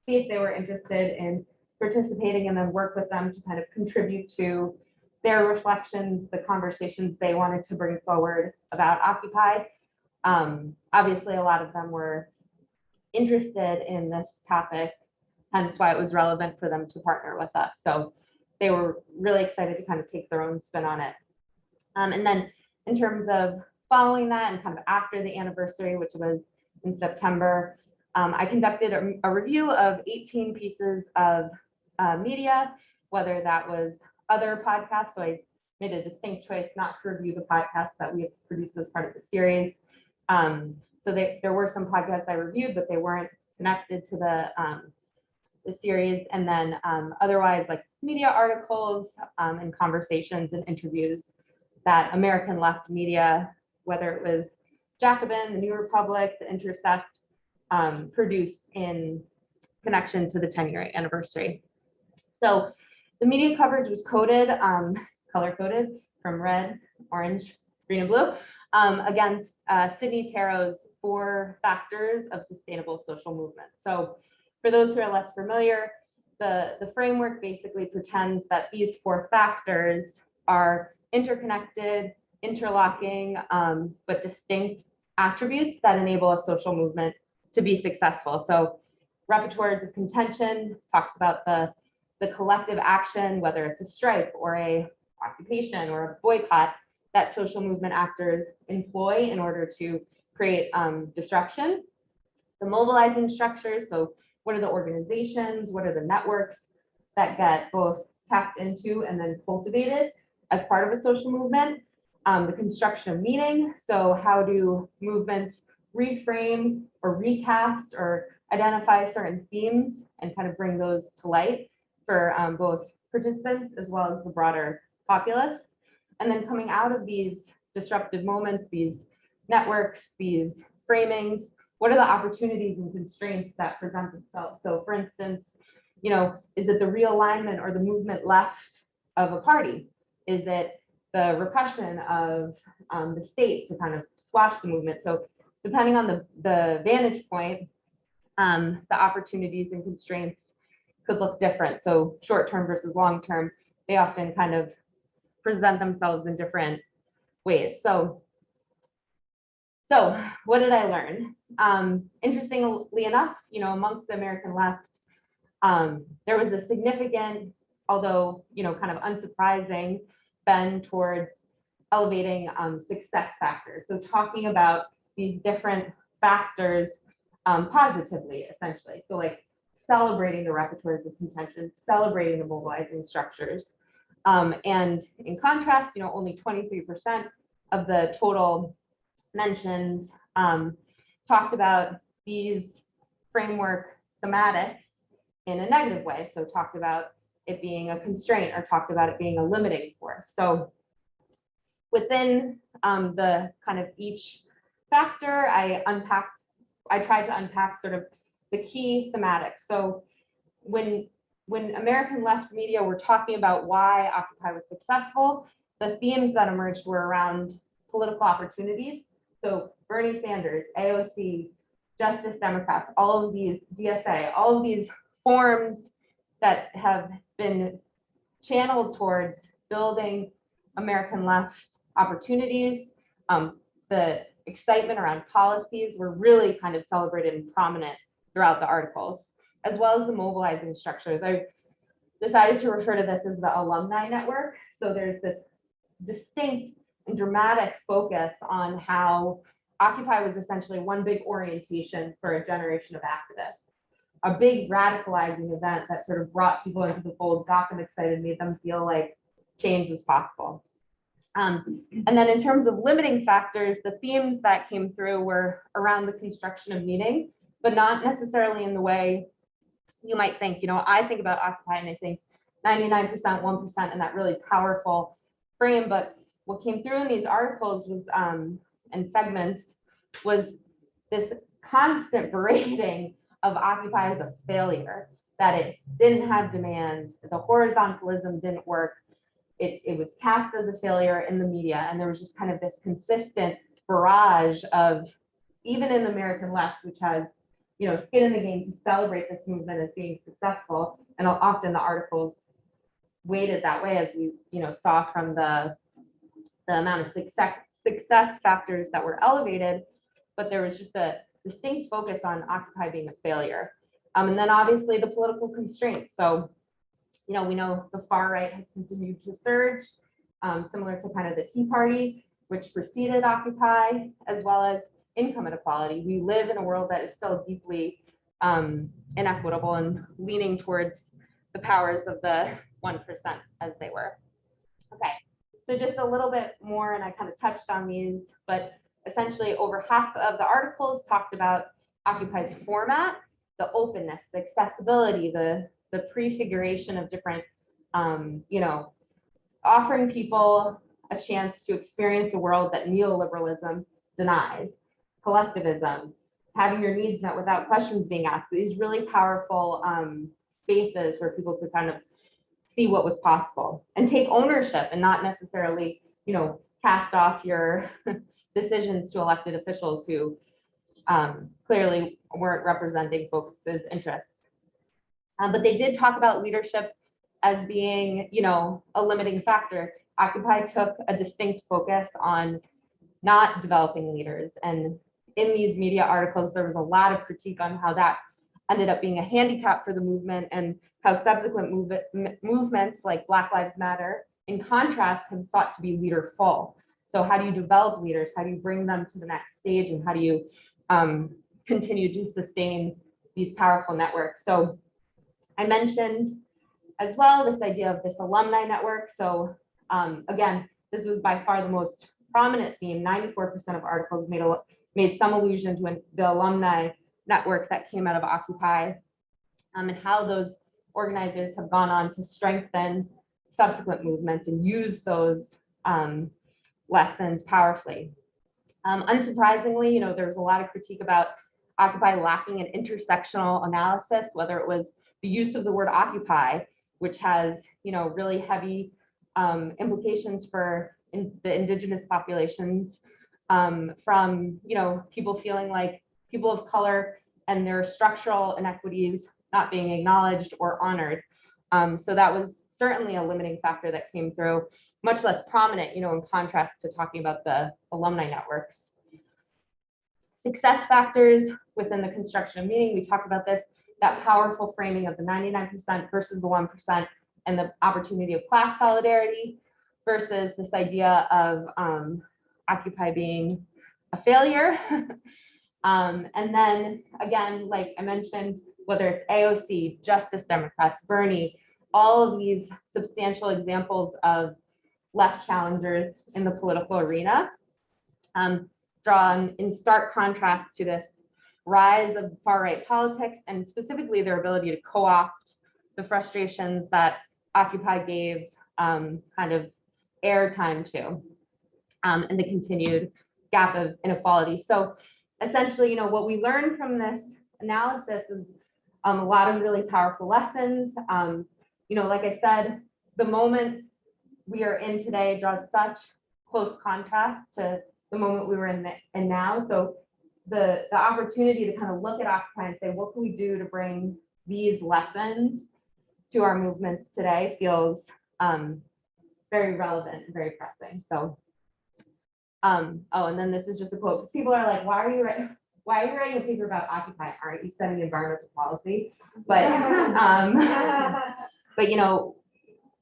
see if they were interested in participating, and then work with them to kind of contribute to their reflections, the conversations they wanted to bring forward about Occupy. Obviously, a lot of them were interested in this topic, hence why it was relevant for them to partner with us. So they were really excited to kind of take their own spin on it. And then in terms of following that and kind of after the anniversary, which was in September, I conducted a review of 18 pieces of media, whether that was other podcasts. So I made a distinct choice not to review the podcasts that we have produced as part of the series. So there were some podcasts I reviewed, but they weren't connected to the series. And then otherwise, like media articles and conversations and interviews that American left media, whether it was Jacobin, the New Republic, the Intercept, produced in connection to the 10-year anniversary. So the media coverage was coded, color-coded from red, orange, green, and blue against Sidney Tarrow's 4 factors of sustainable social movement. So for those who are less familiar, the framework basically pretends that these 4 factors are interconnected, interlocking, but distinct attributes that enable a social movement to be successful. So repertoires of contention talks about the collective action, whether it's a strike or a occupation or a boycott, that social movement actors employ in order to create disruption. The mobilizing structures, so what are the organizations, what are the networks that get both tapped into and then cultivated as part of a social movement. The construction of meaning, so how do movements reframe or recast or identify certain themes and kind of bring those to light for both participants as well as the broader populace. And then coming out of these disruptive moments, these networks, these framings, what are the opportunities and constraints that present themselves? So for instance, is it the realignment or the movement left of a party? Is it the repression of the state to kind of squash the movement? So depending on the vantage point, the opportunities and constraints could look different. So short-term versus long-term, they often kind of present themselves in different ways. So what did I learn? Interestingly enough, amongst the American left, there was a significant although, kind of unsurprising, bend towards elevating success factors. So talking about these different factors positively, essentially. So like celebrating the repertoires of contention, celebrating the mobilizing structures. And in contrast, only 23% of the total mentions talked about these framework thematics in a negative way. So talked about it being a constraint or talked about it being a limiting force. So within the kind of each factor, I tried to unpack sort of the key thematics. So when American left media were talking about why Occupy was successful, the themes that emerged were around political opportunities. So Bernie Sanders, AOC, Justice Democrats, all of these, DSA, all of these forms that have been channeled towards building American left opportunities. The excitement around policies were really kind of celebrated and prominent throughout the articles, as well as the mobilizing structures. I decided to refer to this as the alumni network. So there's this distinct and dramatic focus on how Occupy was essentially one big orientation for a generation of activists, a big radicalizing event that sort of brought people into the fold, got them excited, made them feel like change was possible. And then in terms of limiting factors, the themes that came through were around the construction of meaning, but not necessarily in the way you might think. I think about Occupy and I think 99%, 1%, and that really powerful frame. But what came through in these articles was, and segments, was this constant berating of Occupy as a failure, that it didn't have demand, the horizontalism didn't work, it was cast as a failure in the media, and there was just kind of this consistent barrage of, even in the American left, which has skin in the game to celebrate this movement as being successful, and often the articles weighted that way, as we saw from the amount of success factors that were elevated, but there was just a distinct focus on Occupy being a failure. And then obviously the political constraints. So, we know the far right has continued to surge, similar to kind of the Tea Party, which preceded Occupy, as well as income inequality. We live in a world that is still deeply inequitable and leaning towards the powers of the 1%, as they were. Okay, so just a little bit more, and I kind of touched on these, but essentially over half of the articles talked about Occupy's format, the openness, the accessibility, the prefiguration of different, offering people a chance to experience a world that neoliberalism denies, collectivism, having your needs met without questions being asked. These really powerful spaces where people could kind of see what was possible and take ownership, and not necessarily, cast off your decisions to elected officials who clearly weren't representing folks' interests. But they did talk about leadership as being, a limiting factor. Occupy took a distinct focus on not developing leaders. And in these media articles, there was a lot of critique on how that ended up being a handicap for the movement, and how subsequent movements like Black Lives Matter, in contrast, have sought to be leaderful. So how do you develop leaders? How do you bring them to the next stage? And how do you continue to sustain these powerful networks? So I mentioned as well this idea of this alumni network. So again, this was by far the most prominent theme. 94% of articles made some allusion to the alumni network that came out of Occupy, and how those organizers have gone on to strengthen subsequent movements and use those lessons powerfully. Unsurprisingly, there was a lot of critique about Occupy lacking an intersectional analysis, whether it was the use of the word occupy, which has, really heavy implications for the indigenous populations, from, people feeling like people of color and their structural inequities not being acknowledged or honored. So that was certainly a limiting factor that came through, much less prominent, in contrast to talking about the alumni networks. Success factors within the construction of meaning, we talked about this, that powerful framing of the 99% versus the 1%, and the opportunity of class solidarity versus this idea of Occupy being a failure. And then again, like I mentioned, whether it's AOC, Justice Democrats, Bernie, all of these substantial examples of left challengers in the political arena, drawn in stark contrast to this rise of far-right politics and specifically their ability to co-opt the frustrations that Occupy gave kind of airtime to, and the continued gap of inequality. So essentially, you know, what we learned from this analysis is a lot of really powerful lessons. You know, like I said, the moment we are in today draws such close contrast to the moment we were in now. So the opportunity to kind of look at Occupy and say, what can we do to bring these lessons to our movements today feels very relevant and very pressing. So, oh, and then this is just a quote, because people are like, why are you writing a paper about Occupy? Aren't you studying environmental policy? But, but you know,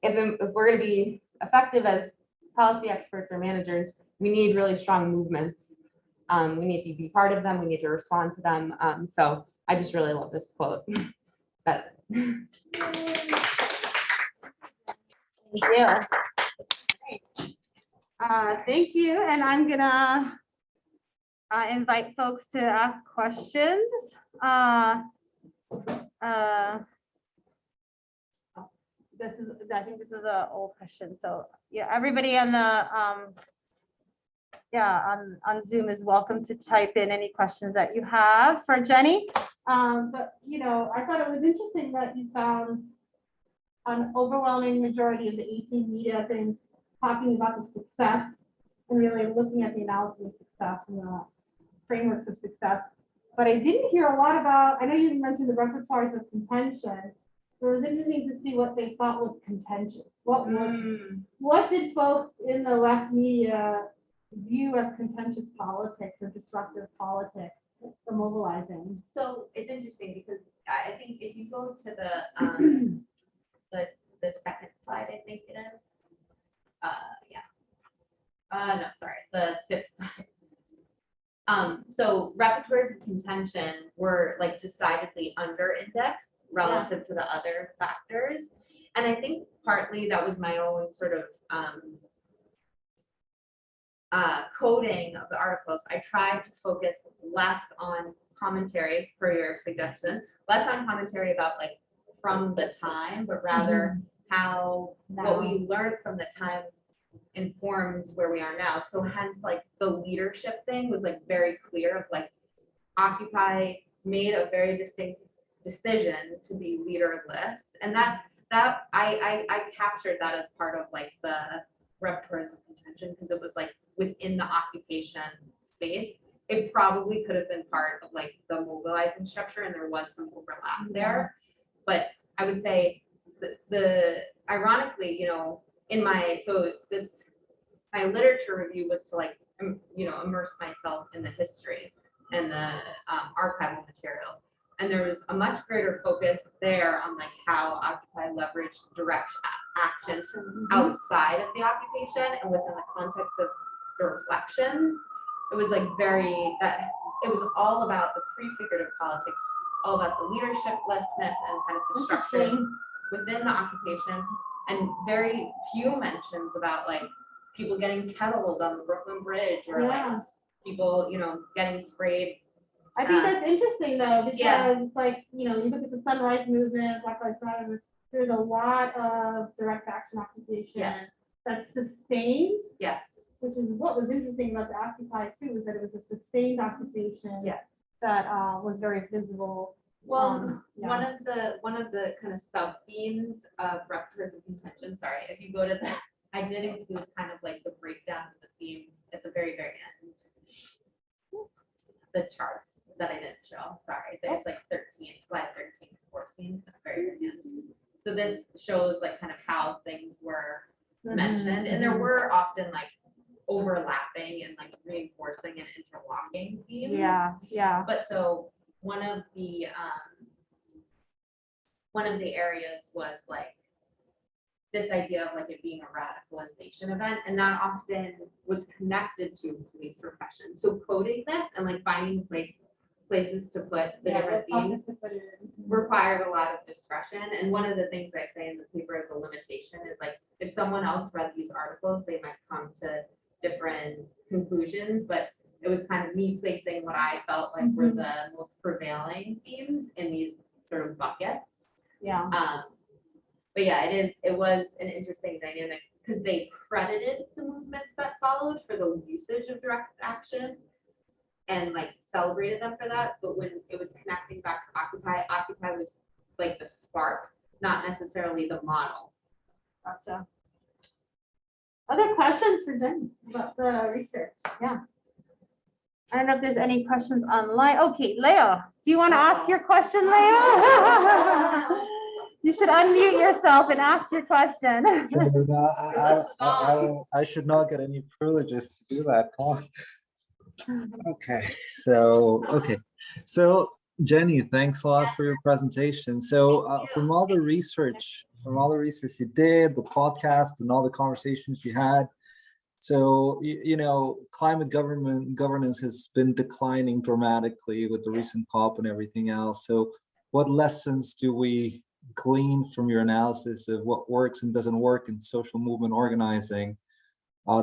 if we're going to be effective as policy experts or managers, we need really strong movements. We need to be part of them. We need to respond to them. So I just really love this quote. But Thank you. Thank you, and I'm gonna invite folks to ask questions. This is, I think this is an old question, so yeah, everybody on the on Zoom is welcome to type in any questions that you have for Jenny. But you know, I thought it was interesting that you found an overwhelming majority of the 18 media things talking about the success and really looking at the analysis of success and the frameworks of success. But I didn't hear a lot about, I know you mentioned the repertoires of contention. It was interesting to see what they thought was contentious. What did folks in the left media view as contentious politics or disruptive politics for mobilizing? So it's interesting because I think if you go to the second slide, I think it is. No, sorry, the fifth slide. So repertoires of contention were like decidedly under indexed relative to the other factors. And I think partly that was my own sort of coding of the articles. I tried to focus less on commentary, per your suggestion, less on commentary about like from the time, but rather how what we learned from the time informs where we are now. So hence like the leadership thing was like very clear of like Occupy made a very distinct decision to be leaderless, and that I captured that as part of like the repertoires of contention, because it was like within the occupation space. It probably could have been part of like the mobilizing structure, and there was some overlap there. But I would say the ironically, you know, in my my literature review was to like you know, immerse myself in the history and the archival material. And there was a much greater focus there on like how Occupy leveraged direct action outside of the occupation and within the context of the reflections. It was like it was all about the prefigurative politics, all about the leadership-lessness and kind of the structure within the occupation, and very few mentions about like people getting kettled on the Brooklyn Bridge or like people, you know, getting sprayed. I think that's interesting though, because like, you know, you look at the Sunrise Movement, Black Lives Matter, there's a lot of direct action occupation that's sustained. Yes. Which is what was interesting about the Occupy too, is that it was a sustained occupation that was very visible. Well, one of the kind of sub themes of repertoires of contention, sorry, if you go to the, I did include kind of like the breakdown of the themes at the very, very end. The charts that I didn't show, sorry, it's like 13, slide 13 to 14, that's very, very end. So this shows like kind of how things were mentioned, and there were often like overlapping and like reinforcing and interlocking themes. But so one of the areas was like this idea of like it being a radicalization event, and that often was connected to police repression. So coding this and like finding places to put the different themes required a lot of discretion. And one of the things I say in the paper as a limitation is like, if someone else read these articles, they might come to different conclusions, but it was kind of me placing what I felt like were the most prevailing themes in these sort of buckets. Yeah. But yeah, it was an interesting dynamic because they credited the movements that followed for the usage of direct action and like celebrated them for that. But when it was connecting back to Occupy was like the spark, not necessarily the model. Gotcha. Other questions for Jen about the research? Yeah. I don't know if there's any questions online. Okay, Leo, do you want to ask your question, Leo? You should unmute yourself and ask your question. I should not get any privileges to do that. Okay, so Jenny, thanks a lot for your presentation. So from all the research you did, the podcast and all the conversations you had, so you know, climate governance has been declining dramatically with the recent COP and everything else. So what lessons do we glean from your analysis of what works and doesn't work in social movement organizing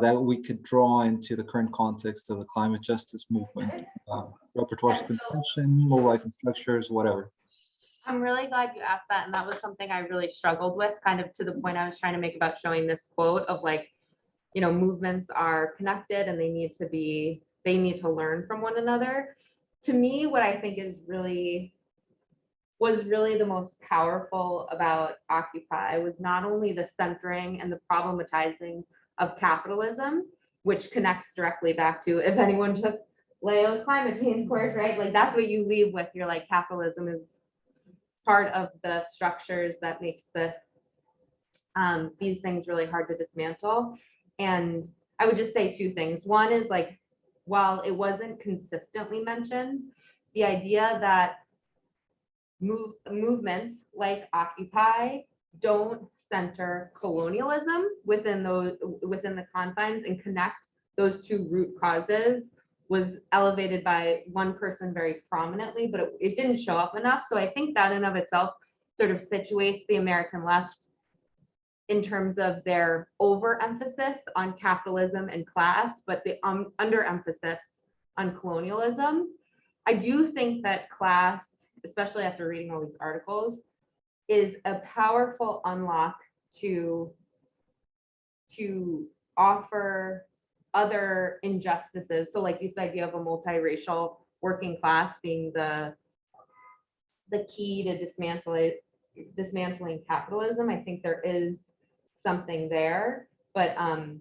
that we could draw into the current context of the climate justice movement, repertoires of contention, mobilizing structures, whatever? I'm really glad you asked that, and that was something I really struggled with, kind of to the point I was trying to make about showing this quote of like, you know, movements are connected and they need to learn from one another. To me, what I think was really the most powerful about Occupy was not only the centering and the problematizing of capitalism, which connects directly back to, if anyone took Leo's climate change course, right? Like that's what you leave with. You're like, capitalism is part of the structures that makes these things really hard to dismantle. And I would just say two things. One is like, while it wasn't consistently mentioned, the idea that movements like Occupy don't center colonialism within the confines and connect those two root causes was elevated by one person very prominently, but it didn't show up enough. So I think that in of itself sort of situates the American left in terms of their overemphasis on capitalism and class, but the underemphasis on colonialism. I do think that class, especially after reading all these articles, is a powerful unlock to offer other injustices. So like this idea of a multiracial working class being the key to dismantling capitalism. I think there is something there, but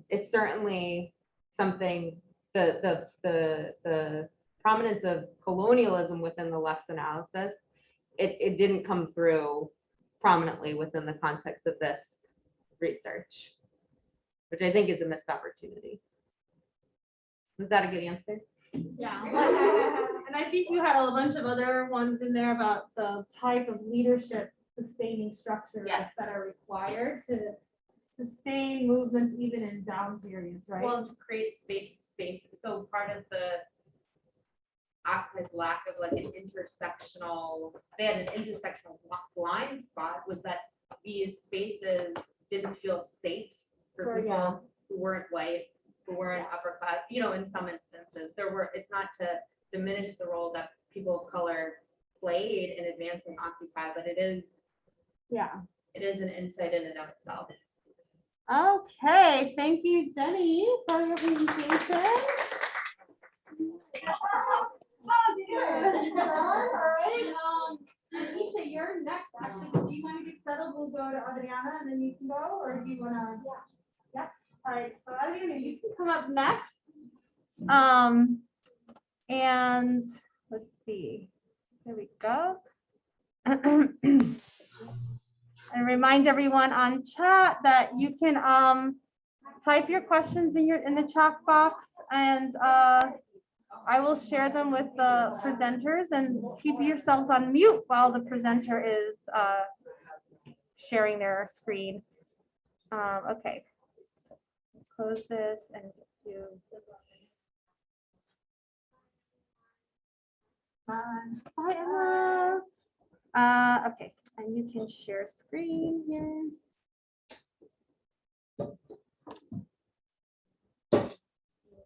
it's certainly something, the prominence of colonialism within the left's analysis, it didn't come through prominently within the context of this research, which I think is a missed opportunity. Was that a good answer? Yeah. And I think you had a bunch of other ones in there about the type of leadership sustaining structures Yes. that are required to sustain movements even in down periods, right? Well, to create space. So part of the Occupy's lack of like an intersectional, they had an intersectional blind spot was that these spaces didn't feel safe for Sure, people yeah. who weren't white, who weren't upper class, you know, in some instances. It's not to diminish the role that people of color played in advancing Occupy, but it is an insight in and of itself. Okay, thank you, Jenny, for your presentation. All right, Ishita, you're next. Actually, do you want to get settled? We'll go to Adriana and then you can go, or do you want to? Yeah. All right, so Adriana, you can come up next. And let's see. Here we go. And remind everyone on chat that you can type your questions in the chat box, and I will share them with the presenters, and keep yourselves on mute while the presenter is sharing their screen. Okay. So close this and do. Hi, Emma. Okay, and you can share screen here. I'm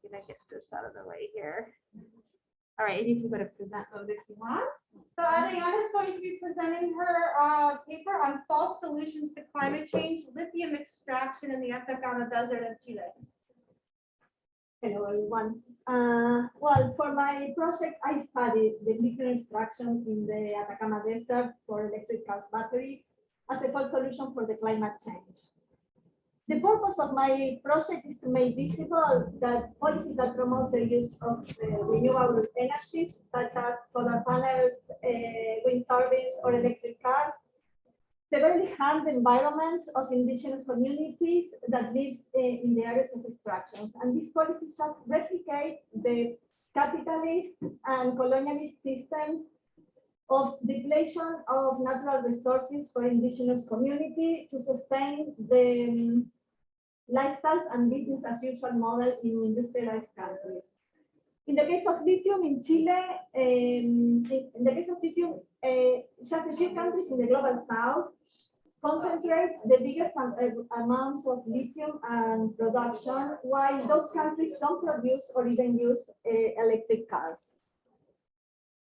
gonna get this out of the way here. All right, you can go to present mode if you want. So Adriana is going to be presenting her paper on false solutions to climate change, lithium extraction in the Atacama Desert of Chile. Hello, everyone. Well, for my project, I studied the lithium extraction in the Atacama Desert for electric car battery as a false solution for the climate change. The purpose of my project is to make visible that policies that promote the use of renewable energies, such as solar panels, wind turbines, or electric cars, severely harm the environment of indigenous communities that live in the areas of extractions. And these policies just replicate the capitalist and colonialist systems of depletion of natural resources for indigenous community to sustain the lifestyles and business as usual model in industrialized countries. In the case of lithium in Chile, just a few countries in the global south concentrates the biggest amounts of lithium and production, while those countries don't produce or even use electric cars.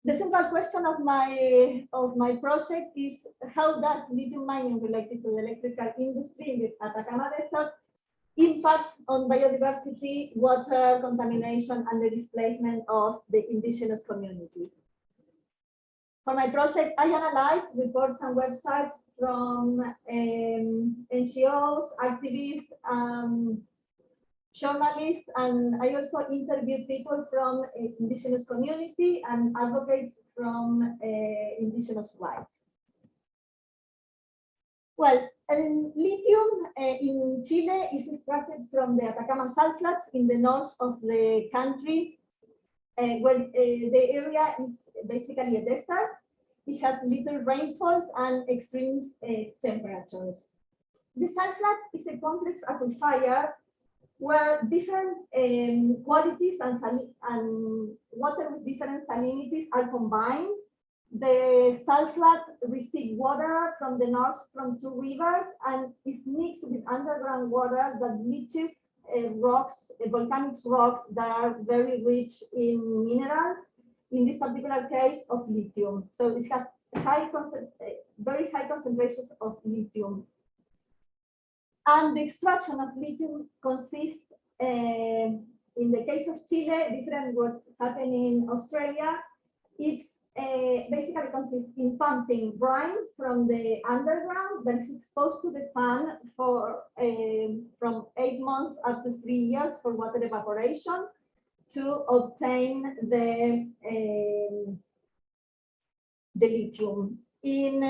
The central question of my project is how does lithium mining related to the electrical industry in the Atacama Desert impacts on biodiversity, water contamination, and the displacement of the indigenous communities. For my project, I analyzed reports and websites from NGOs, activists, journalists, and I also interviewed people from indigenous community and advocates from indigenous rights. Well, lithium in Chile is extracted from the Atacama salt flats in the north of the country, where the area is basically a desert. It has little rainfalls and extreme temperatures. The salt flat is a complex aquifer where different qualities and water with different salinities are combined. The salt flats receive water from the north from two rivers and is mixed with underground water that leaches rocks, volcanic rocks that are very rich in minerals, in this particular case of lithium. So it has very high concentrations of lithium. And the extraction of lithium consists, in the case of Chile, different what's happening in Australia. It's basically consists in pumping brine from the underground that is exposed to the sun for from 8 months up to 3 years for water evaporation to obtain the lithium. In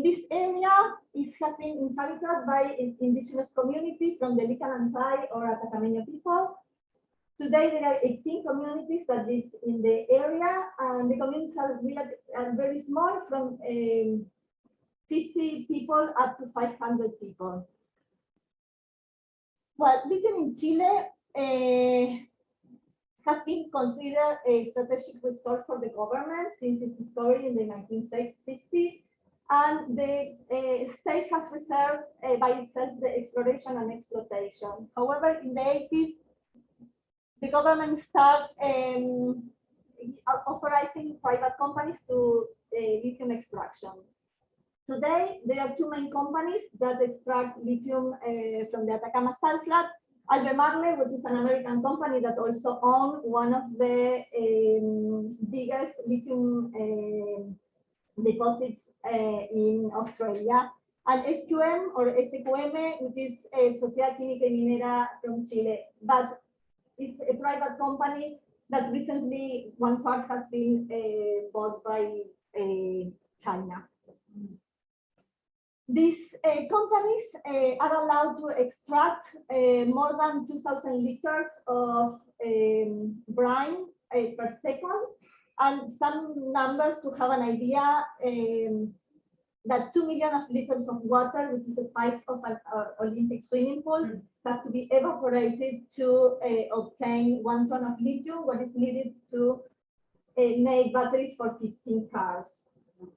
this area, it has been inhabited by indigenous community from the Licanantay or Atacama people. Today, there are 18 communities that live in the area, and the communities are very small, from 50 people up to 500 people. Well, lithium in Chile has been considered a strategic resource for the government since its discovery in the 1960s, and the state has reserved by itself the exploration and exploitation. However, in the 80s, the government started authorizing private companies to lithium extraction. Today, there are two main companies that extract lithium from the Atacama salt flat. Albemarle, which is an American company that also owns one of the biggest lithium deposits in Australia, and SQM or SQM, which is a Sociedad Química y Minera from Chile. But it's a private company that recently one part has been bought by China. These companies are allowed to extract more than 2,000 liters of brine per second. And some numbers to have an idea, that 2 million of liters of water, which is the size of an Olympic swimming pool, has to be evaporated to obtain 1 ton of lithium, what is needed to make batteries for 15 cars.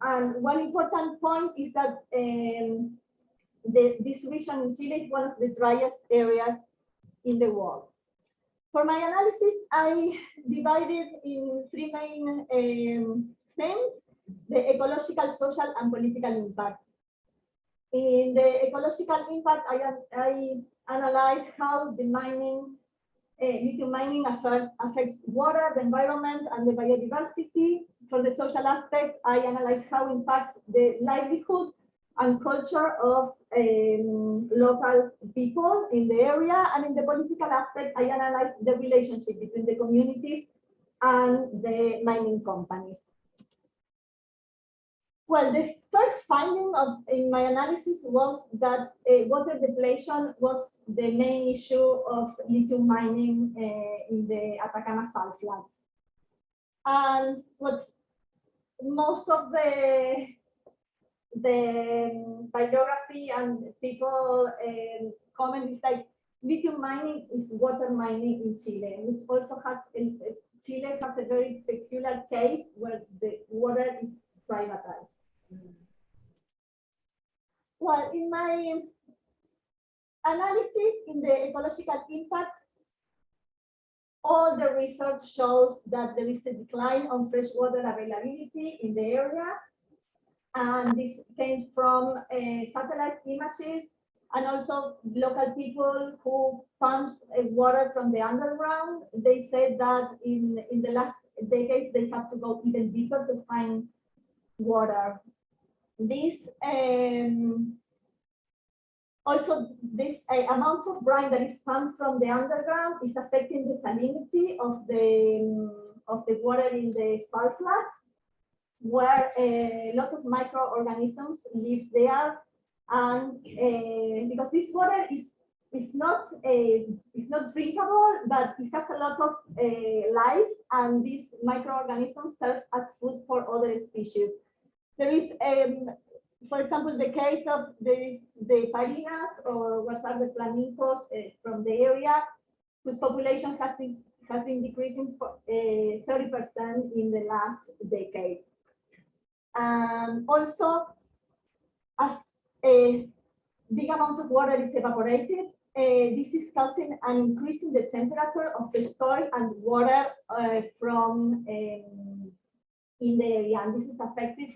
And one important point is that this region in Chile is one of the driest areas in the world. For my analysis, I divided in 3 main themes: the ecological, social, and political impact. In the ecological impact, I analyzed how the mining, lithium mining affects water, the environment, and the biodiversity. For the social aspect, I analyzed how it impacts the livelihood and culture of local people in the area. And in the political aspect, I analyzed the relationship between the communities and the mining companies. Well, the first finding in my analysis was that water depletion was the main issue of lithium mining in the Atacama salt flats. And what's most of the bibliography and people comment is like lithium mining is water mining in Chile, which also has Chile has a very peculiar case where the water is privatized. Well, in my analysis in the ecological impact, all the research shows that there is a decline on freshwater availability in the area. And this came from satellite images and also local people who pumps water from the underground. They said that in the last decades, they have to go even deeper to find water. This also this amounts of brine that is pumped from the underground is affecting the salinity of the water in the salt flat, where a lot of microorganisms live there, and because this water is not drinkable, but it has a lot of life, and these microorganisms serve as food for other species. There is, for example, the case of the parinas, or what are the flamingos from the area, whose population has been decreasing for 30% in the last decade. Also, as big amounts of water is evaporated, this is causing an increase in the temperature of the soil and water from in the area, and this is affected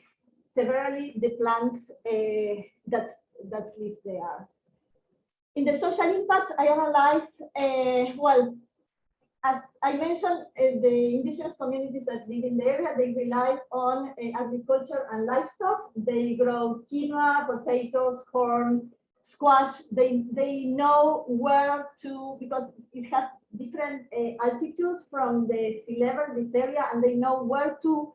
severely the plants that live there. In the social impact, I analyzed, well, as I mentioned, the indigenous communities that live in the area, they rely on agriculture and livestock. They grow quinoa, potatoes, corn, squash. They know where to, because it has different altitudes from the sea level, this area, and they know where to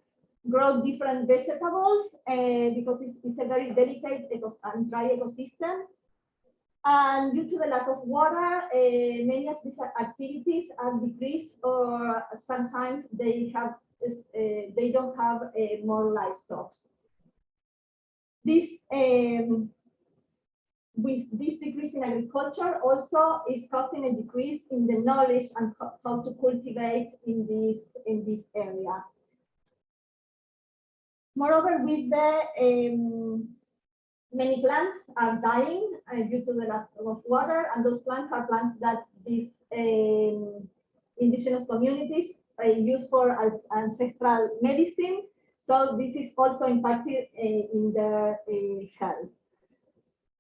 grow different vegetables because it's a very delicate and dry ecosystem. And due to the lack of water, many of these activities are decreased, or sometimes they don't have more livestock. This with this decrease in agriculture also is causing a decrease in the knowledge and how to cultivate in this area. Moreover, with the many plants are dying due to the lack of water, and those plants are plants that these indigenous communities use for ancestral medicine. So this is also impacted in their health.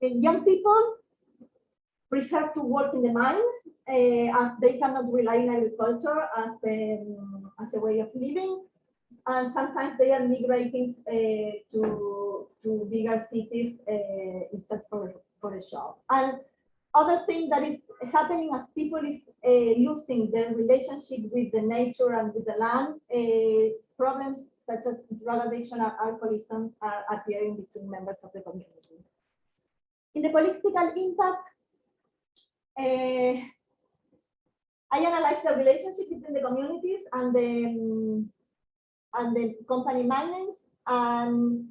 Young people prefer to work in the mine as they cannot rely on agriculture as a way of living, and sometimes they are migrating to bigger cities instead for a job. And other thing that is happening as people is losing their relationship with the nature and with the land, problems such as drug addiction or alcoholism are appearing between members of the community. In the political impact, I analyzed the relationship between the communities and the company minings, and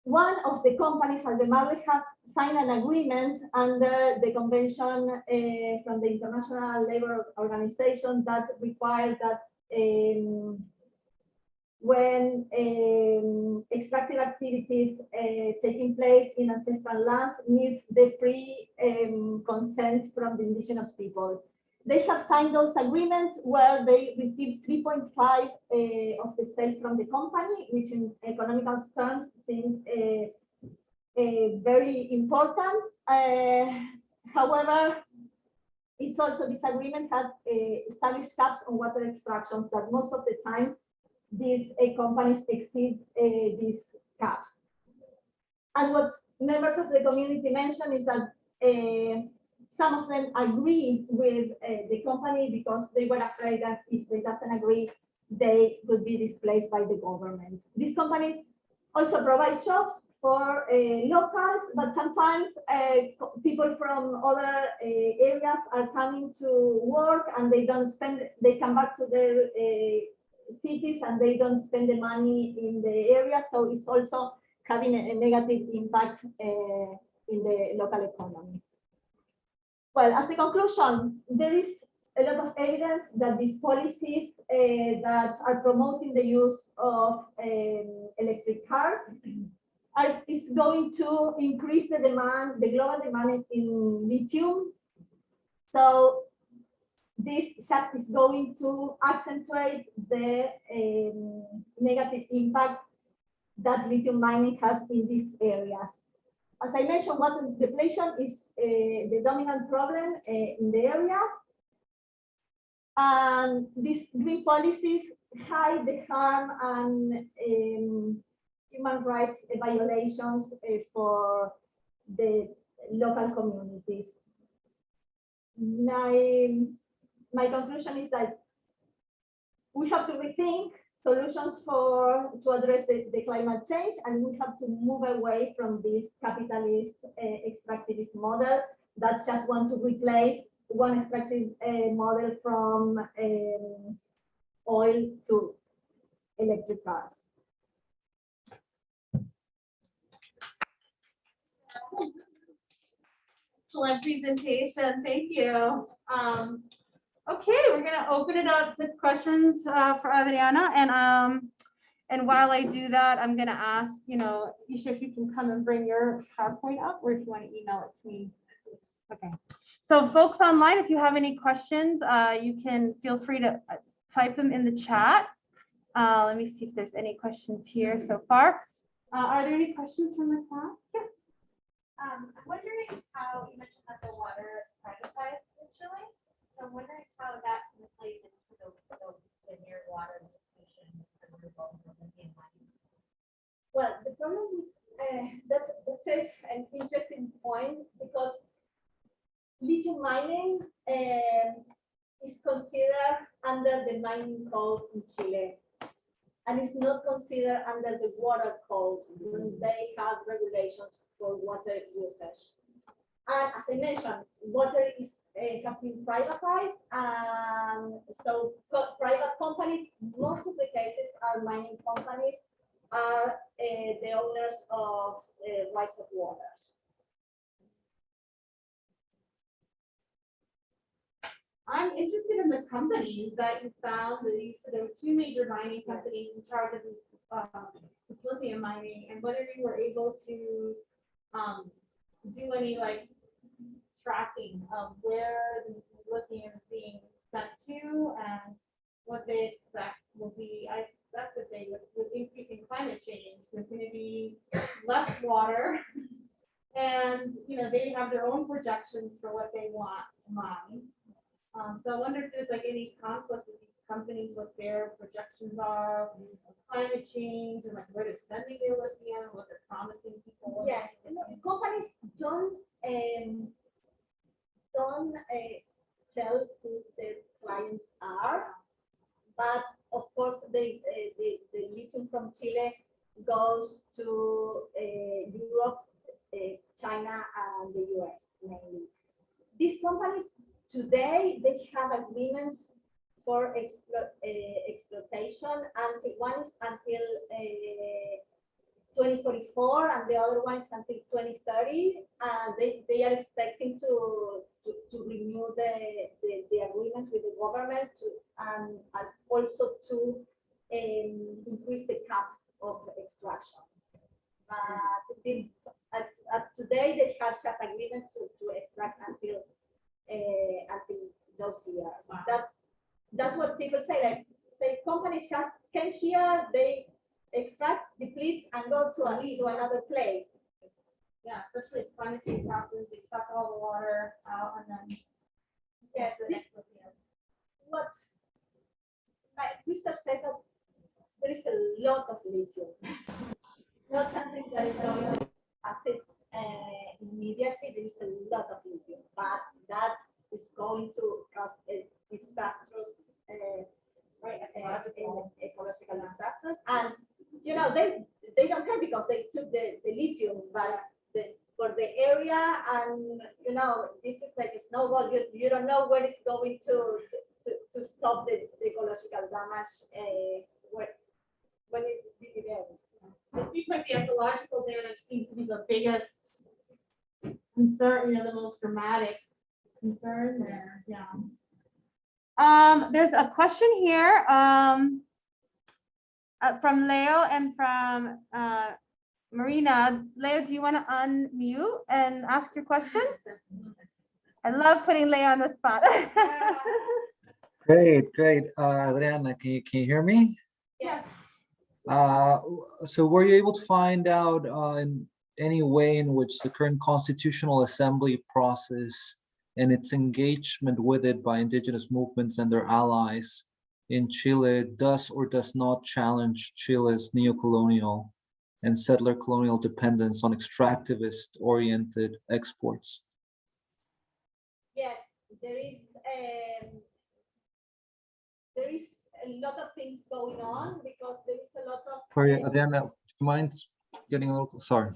one of the companies, Albemarle, has signed an agreement under the convention from the International Labour Organization that requires that when extractive activities taking place in ancestral land needs the free consent from the indigenous people. They have signed those agreements where they receive 3.5 of the sales from the company, which in economical terms seems very important. However, it's also this agreement has established caps on water extraction that most of the time these companies exceed these caps. And what members of the community mentioned is that some of them agree with the company because they were afraid that if they doesn't agree, they would be displaced by the government. This company also provides jobs for locals, but sometimes people from other areas are coming to work and they come back to their cities and they don't spend the money in the area. So it's also having a negative impact in the local economy. Well, as a conclusion, there is a lot of evidence that these policies that are promoting the use of electric cars is going to increase the demand, the global demand in lithium. So this just is going to accentuate the negative impacts that lithium mining has in these areas. As I mentioned, water depletion is the dominant problem in the area. And these green policies hide the harm and human rights violations for the local communities. My conclusion is that we have to rethink solutions to address the climate change, and we have to move away from this capitalist extractivist model that just want to replace one extractive model from oil to electric cars. Excellent presentation, thank you. Okay, we're gonna open it up to questions for Adriana, and while I do that, I'm gonna ask, Isha, if you can come and bring your PowerPoint up, or if you want to email it to me. Okay, so folks online, if you have any questions, you can feel free to type them in the chat. Let me see if there's any questions here so far. Are there any questions from the class? Yeah. I'm wondering how you mentioned that the water is privatized in Chile. So I'm wondering how that plays into the near water depletion and removal of lithium mining. Well, the problem is that's an interesting point because lithium mining is considered under the mining code in Chile, and it's not considered under the water code when they have regulations for water usage. And as I mentioned, water has been privatized, and so private companies, most of the cases are mining companies, are the owners of rights of waters. I'm interested in the companies that you found that you said there were two major mining companies in charge of this lithium mining, and whether you were able to do any tracking of where the lithium is being sent to and what they expect will be. I expect that they with increasing climate change, there's going to be less water, and they have their own projections for what they want to mine. So I wonder if there's any conflict with these companies, what their projections are, of climate change, and where they're sending their lithium, what they're promising people. Yes, companies don't tell who their clients are, but of course the lithium from Chile goes to Europe, China, and the US mainly. These companies today, they have agreements for exploitation until 2030, 2044, and the other one is until 2030. And they are expecting to renew the agreements with the government and also to increase the cap of extraction. At today, they have such agreement to extract until those years. Wow. That's what people say. Like, say companies just came here, they extract, deplete, and go to another place. Yeah, especially if climate change happens, they suck all the water out and then. Yes, the next one, yeah. what my research says that there is a lot of lithium. Not something that is going to affect immediately. There is a lot of lithium, but that is going to cause a disastrous ecological disasters. And you know they don't care because they took the lithium, but for the area, and you know this is like a snowball. You don't know where it's going to stop the ecological damage when it ends. I think like the ecological damage seems to be the biggest concern, you know, the most dramatic concern there, yeah. There's a question here from Leo and from Marina. Leo, do you want to unmute and ask your question? I love putting Leo on the spot. Great. Adriana, can you hear me? Yeah. So were you able to find out in any way in which the current constitutional assembly process and its engagement with it by indigenous movements and their allies in Chile does or does not challenge Chile's neocolonial and settler colonial dependence on extractivist-oriented exports? Yes, there is a lot of things going on because there is a lot of. Sorry, Adriana, do you mind getting a little, sorry.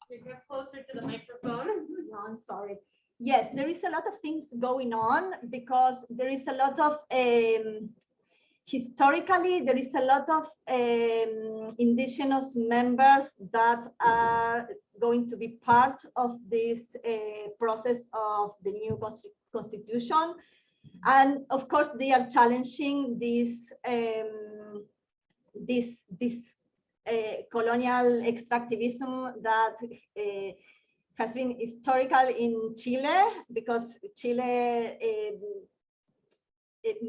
Get closer to the microphone. No, I'm sorry. Yes, there is a lot of things going on because there is a lot of historically there is a lot of indigenous members that are going to be part of this process of the new constitution, and of course they are challenging this colonial extractivism that has been historical in Chile, because Chile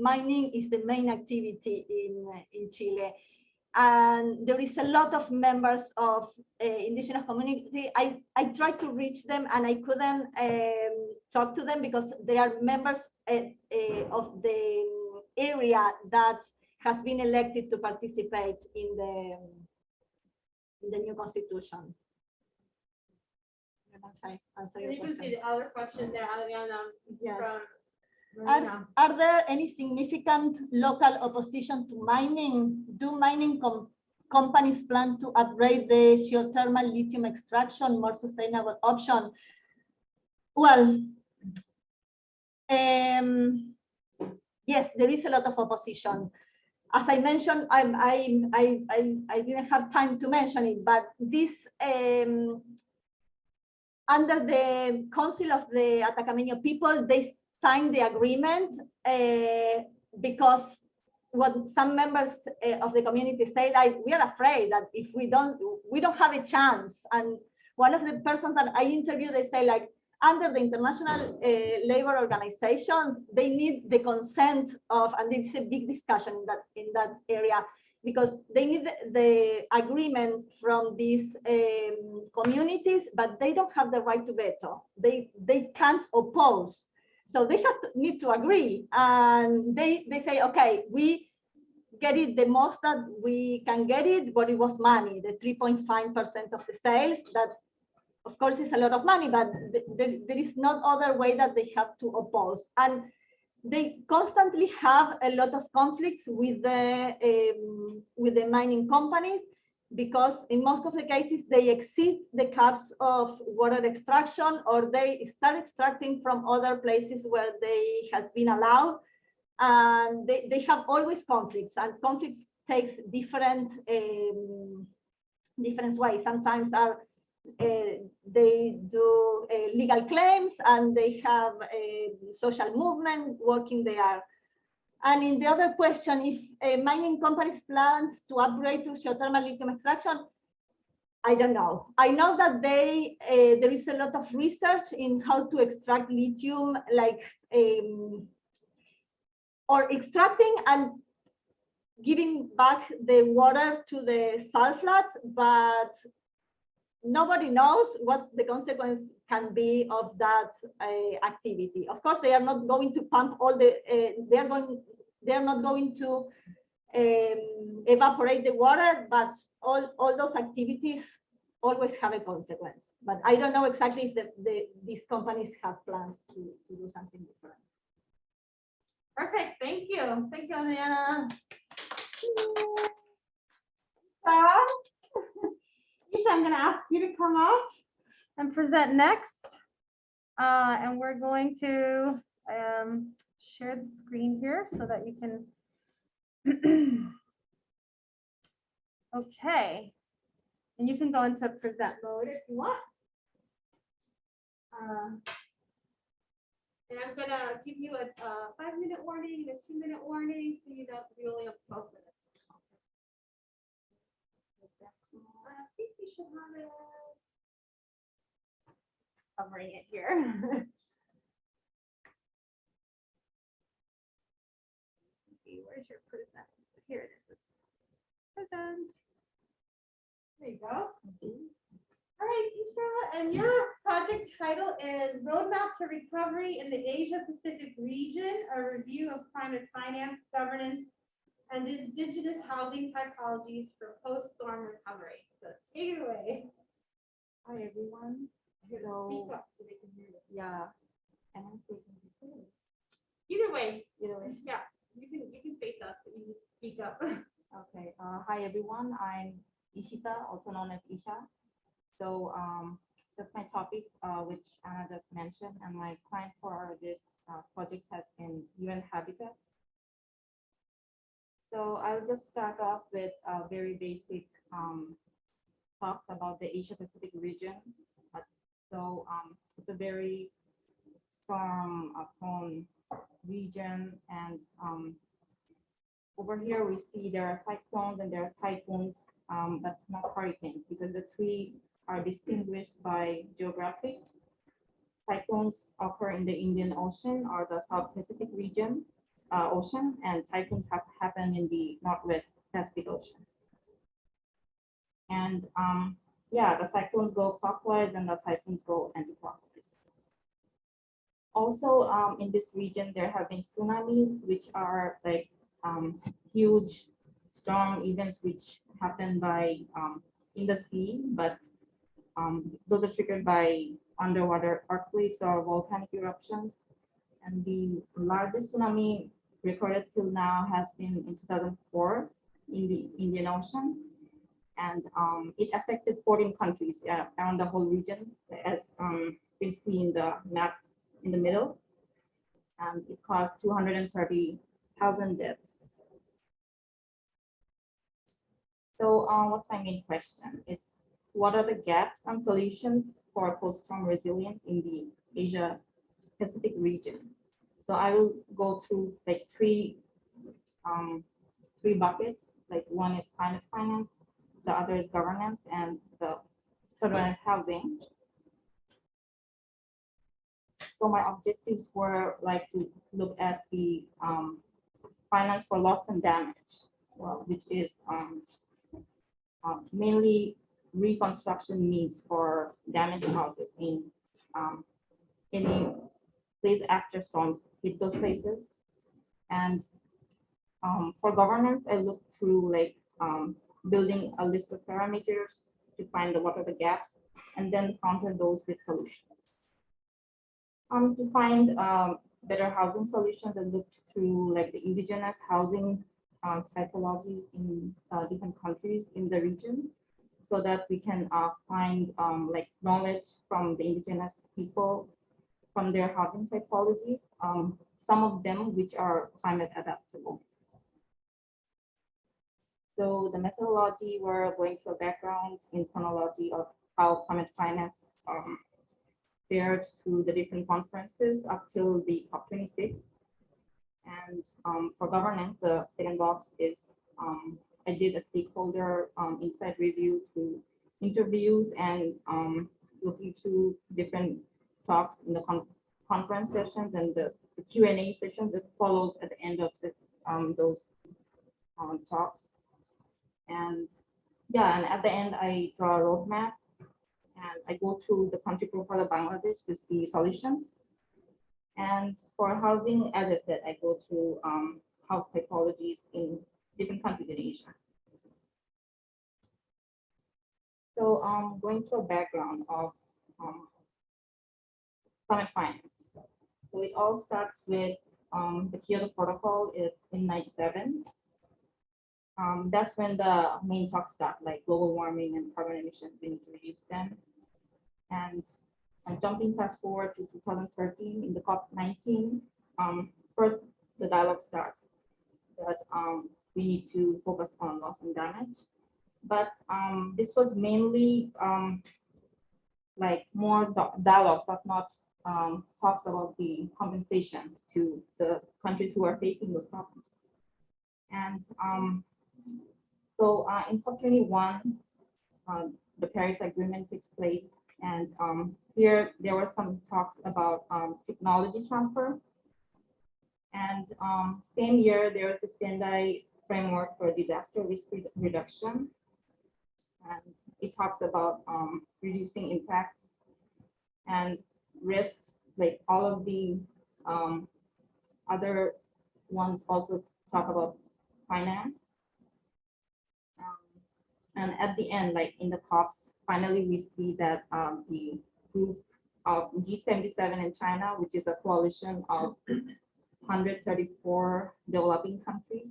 mining is the main activity in Chile. And there is a lot of members of indigenous community. I tried to reach them and I couldn't talk to them because they are members of the area that has been elected to participate in the new constitution. Okay, answer your You can see question. the other question there, Adriana, Yes. from Marina. Are there any significant local opposition to mining? Do mining companies plan to upgrade the geothermal lithium extraction, more sustainable option? Well, yes, there is a lot of opposition. As I mentioned, I didn't have time to mention it, but this under the Council of the Atacama people, they signed the agreement because what some members of the community say, like, we are afraid that if we don't have a chance. And one of the persons that I interviewed, they say, like, under the international labor organizations, they need the consent of, and it's a big discussion in that area, because they need the agreement from these communities, but they don't have the right to veto. They can't oppose. So they just need to agree. And they say, okay, we get it the most that we can get it, but it was money, the 3.5% of the sales. That, of course, is a lot of money, but there is no other way that they have to oppose. And they constantly have a lot of conflicts with the mining companies, because in most of the cases they exceed the caps of water extraction, or they start extracting from other places where they have been allowed. And they have always conflicts, and conflicts takes different different ways. Sometimes they do legal claims and they have a social movement working there. And in the other question, if mining companies plans to upgrade to geothermal lithium extraction, I don't know. I know that there is a lot of research in how to extract lithium, like or extracting and giving back the water to the salt flats, but nobody knows what the consequence can be of that activity. Of course, they are not going to pump all the. They are not going to evaporate the water, but all those activities always have a consequence. But I don't know exactly if these companies have plans to do something different. Perfect, thank you. Thank you, Adriana. Sara? Isha, I'm gonna ask you to come up and present next. And we're going to share the screen here so that you can. Okay. And you can go into present mode if you want. And I'm gonna give you a 5-minute warning, a 2-minute warning, so you know you only have 12 minutes. I think you should have it covering it here. See, where's your present? Here it is. Present. There you go. All right, Isha, and your project title is Roadmap to Recovery in the Asia Pacific Region, a review of climate finance, governance, and indigenous housing typologies for post-storm recovery. So take it away. Hi, everyone. So, Speak up so they can hear you. yeah, and I'm taking this away. Either way, Either way. yeah, you can face us, but you just speak up. Okay. Hi, everyone. I'm Ishita, also known as Isha. So that's my topic, which Anna just mentioned, and my client for this project has been UN Habitat. So I'll just start off with very basic talks about the Asia Pacific region. So it's a very storm-prone region, and over here we see there are cyclones and there are typhoons, but not hurricanes, because the three are distinguished by geographic. Cyclones occur in the Indian Ocean or the South Pacific region, ocean, and typhoons happen in the Northwest Pacific Ocean. And yeah, the cyclones go clockwise and the typhoons go anti-clockwise. Also, in this region, there have been tsunamis, which are like huge storm events which happen by in the sea, but those are triggered by underwater earthquakes or volcanic eruptions. And the largest tsunami recorded till now has been in 2004 in the Indian Ocean. And it affected 14 countries around the whole region, as you can see in the map in the middle. And it caused 230,000 deaths. So what's my main question? It's what are the gaps and solutions for post-storm resilience in the Asia Pacific region? So I will go through like three buckets. Like one is climate finance, the other is governance, and the third one is housing. So my objectives were like to look at the finance for loss and damage, well, which is mainly reconstruction needs for damaged houses in any place after storms hit those places. And for governance, I looked through like building a list of parameters to find what are the gaps and then counter those with solutions. To find better housing solutions, I looked through like the indigenous housing typologies in different countries in the region, so that we can find like knowledge from the indigenous people, from their housing typologies, some of them which are climate adaptable. So the methodology, we're going to a background in chronology of how climate finance fared through the different conferences up till the COP26. And for governance, the second box is I did a stakeholder insight review through interviews and looking to different talks in the conference sessions and the Q&A sessions that follows at the end of those talks. And yeah, and at the end, I draw a roadmap and I go through the country profile of Bangladesh to see solutions. And for housing, as I said, I go through house typologies in different countries in Asia. So going to a background of climate finance. So it all starts with the Kyoto Protocol in '97. That's when the main talks start, like global warming and carbon emissions, we need to reduce them. And jumping fast forward to 2013 in the COP19, first the dialogue starts that we need to focus on loss and damage. But this was mainly like more dialogue, but not talks about the compensation to the countries who are facing those problems. And so in COP21, the Paris Agreement takes place. And here there were some talks about technology transfer. And same year, there was the Sendai framework for disaster risk reduction. And it talks about reducing impacts and risks, like all of the other ones also talk about finance. And at the end, like in the COPs, finally we see that the group of G77 in China, which is a coalition of 134 developing countries,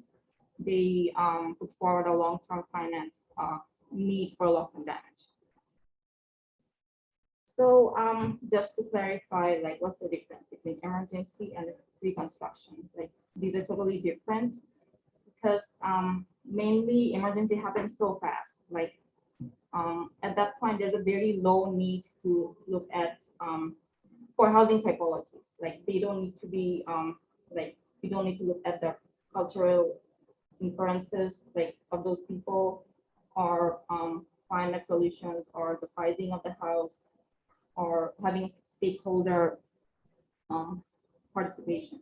they put forward a long-term finance need for loss and damage. So just to clarify, like what's the difference between emergency and reconstruction? Like these are totally different because mainly emergency happens so fast. Like at that point, there's a very low need to look at for housing typologies. Like they don't need to be like we don't need to look at the cultural inferences like of those people or climate solutions or the sizing of the house or having stakeholder participation.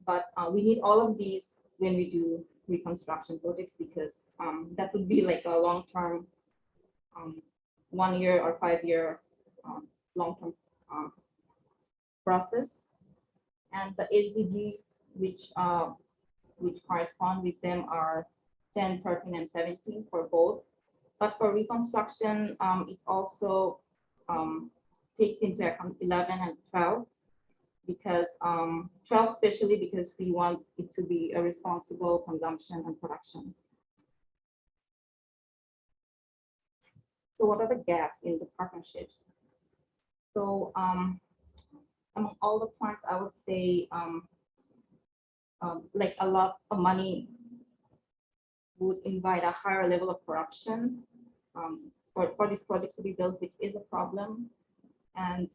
But we need all of these when we do reconstruction projects because that would be like a long-term 1 year or 5 year long-term process. And the SDGs which correspond with them are 10, 13, and 17 for both. But for reconstruction, it also takes into account 11 and 12 because 12 especially because we want it to be a responsible consumption and production. So what are the gaps in the partnerships? So among all the points, I would say like a lot of money would invite a higher level of corruption for these projects to be built, which is a problem. And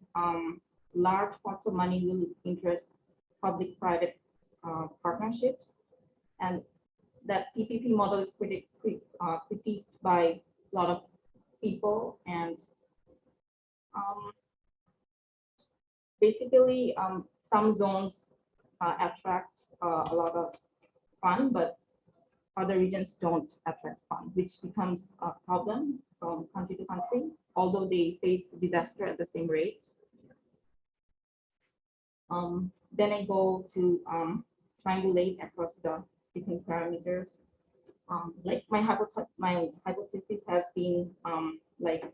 large pots of money will interest public-private partnerships. And that PPP model is critiqued by a lot of people. And basically, some zones attract a lot of fund, but other regions don't attract fund, which becomes a problem from country to country, although they face disaster at the same rate. Then I go to triangulate across the different parameters. Like my hypothesis has been like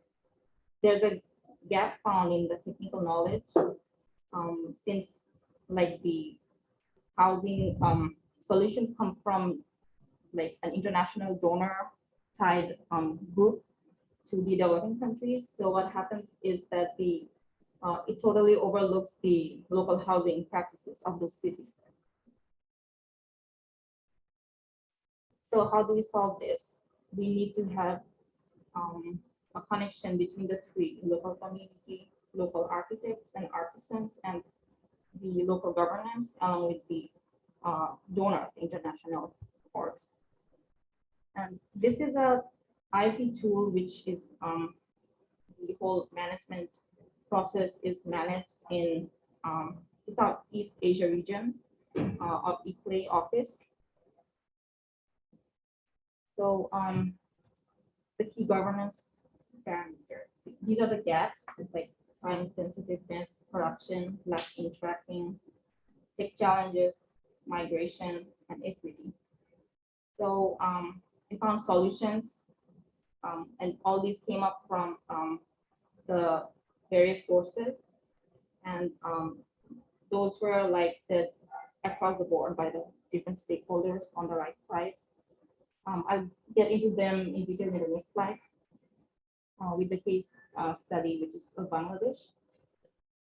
there's a gap found in the technical knowledge since like the housing solutions come from like an international donor tied group to the developing countries. So what happens is that it totally overlooks the local housing practices of those cities. So how do we solve this? We need to have a connection between the three: local community, local architects and artisans, and the local governance, along with the donors, international orgs. And this is a IP tool, which is the whole management process is managed in the Southeast Asia region of ICLE office. So the key governance parameters. These are the gaps, like time sensitiveness, corruption, lack in tracking, tech challenges, migration, and equity. So we found solutions, and all these came up from the various sources, and those were like said across the board by the different stakeholders on the right side. I'll get into them in detail in the next slides with the case study, which is of Bangladesh.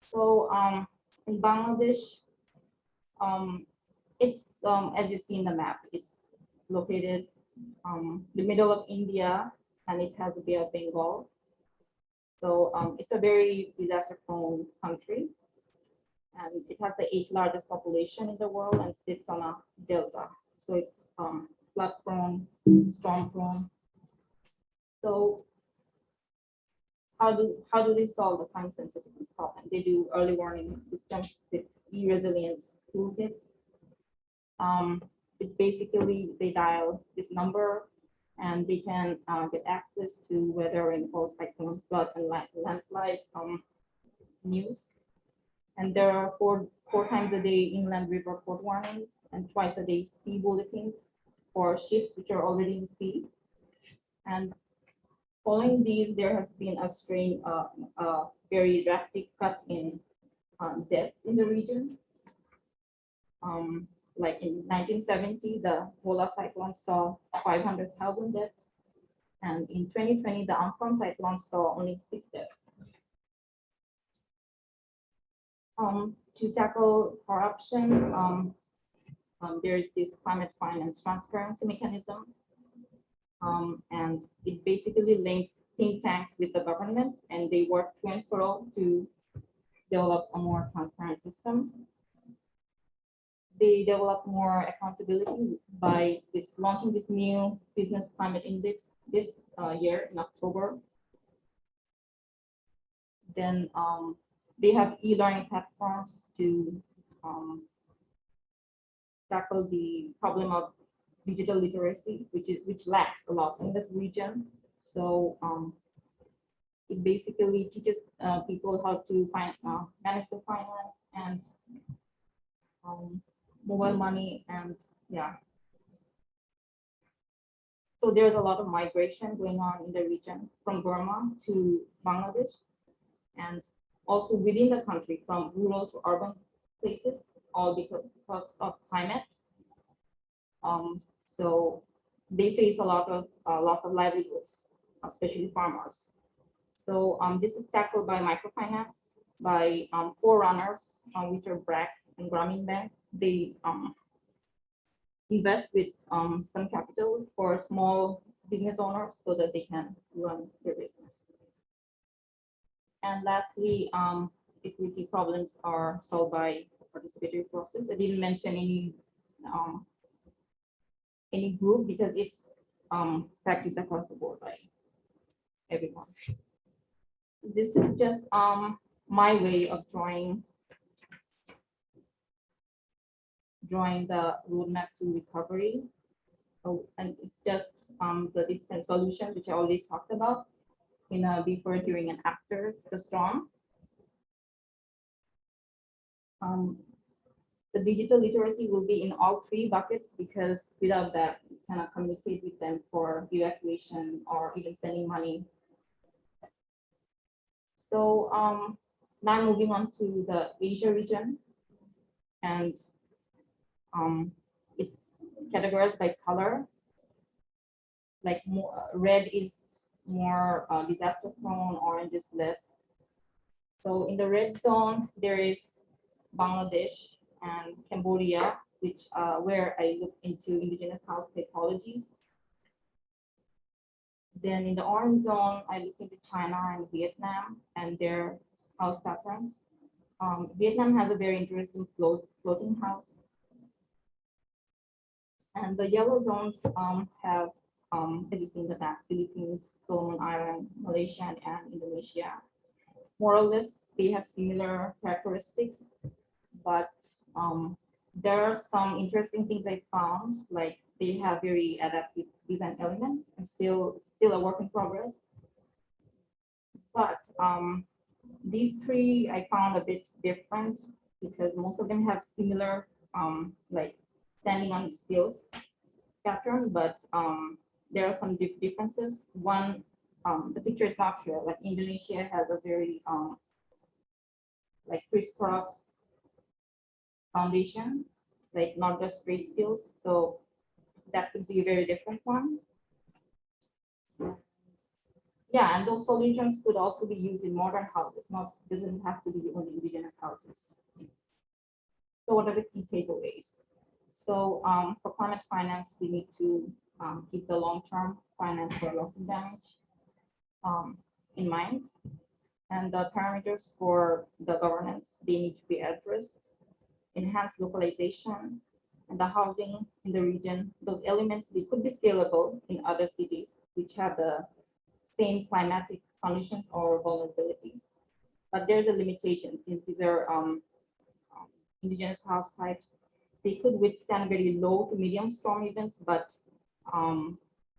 So in Bangladesh, it's as you see in the map, it's located the middle of India, and it has the Bay of Bengal. So it's a very disaster-prone country, and it has the 8th largest population in the world and sits on a delta. So it's flood-prone, storm-prone. So how do they solve the time sensitivity problem? They do early warning systems with e-resilience toolkits. It basically, they dial this number and they can get access to weather, rainfall, cyclone, flood, and landslide news. And there are four times a day inland river flood warnings and twice a day sea bulletins for ships which are already in sea. And following these, there has been a very drastic cut in deaths in the region. Like in 1970, the Bola cyclone saw 500,000 deaths. And in 2020, the Amphan cyclone saw only 6 deaths. To tackle corruption, there is this climate finance transparency mechanism. And it basically links think tanks with the government, and they work to and fro to develop a more transparent system. They develop more accountability by launching this new business climate index this year in October. Then they have e-learning platforms to tackle the problem of digital literacy, which lacks a lot in the region. So it basically teaches people how to manage the finance and mobile money, and yeah. So there's a lot of migration going on in the region from Burma to Bangladesh, and also within the country from rural to urban places, all because of climate. So they face a lot of loss of livelihoods, especially farmers. So this is tackled by microfinance, by forerunners, which are BRAC and Grameen Bank. They invest with some capital for small business owners so that they can run their business. And lastly, equity problems are solved by participatory process. I didn't mention any group because it's practiced across the board by everyone. This is just my way of drawing the roadmap to recovery. Oh, and it's just the different solutions which I already talked about in a before, during, and after the storm. The digital literacy will be in all 3 buckets, because without that, you cannot communicate with them for evacuation or even sending money. So now moving on to the Asia region, and it's categorized by color. Like red is more disaster prone, orange is less. So in the red zone, there is Bangladesh and Cambodia which where I looked into indigenous house typologies. Then in the orange zone, I looked into China and Vietnam and their house patterns. Vietnam has a very interesting floating house. And the yellow zones have, as you see in the map, Philippines, Solomon Island, Malaysia, and Indonesia. More or less, they have similar characteristics, but there are some interesting things I found, like they have very adaptive design elements, and still a work in progress. But these three I found a bit different because most of them have similar like standing on stilts pattern, but there are some differences. One, the picture is not sure. Like Indonesia has a very like crisscross foundation, like not just straight stilts. So that could be a very different one. Yeah, and those solutions could also be used in modern houses. Doesn't have to be only indigenous houses. So what are the key takeaways? So for climate finance, we need to keep the long-term finance for loss and damage in mind. And the parameters for the governance, they need to be addressed. Enhanced localization and the housing in the region, those elements, they could be scalable in other cities which have the same climatic conditions or vulnerabilities. But there's a limitation since these are indigenous house types. They could withstand very low to medium storm events, but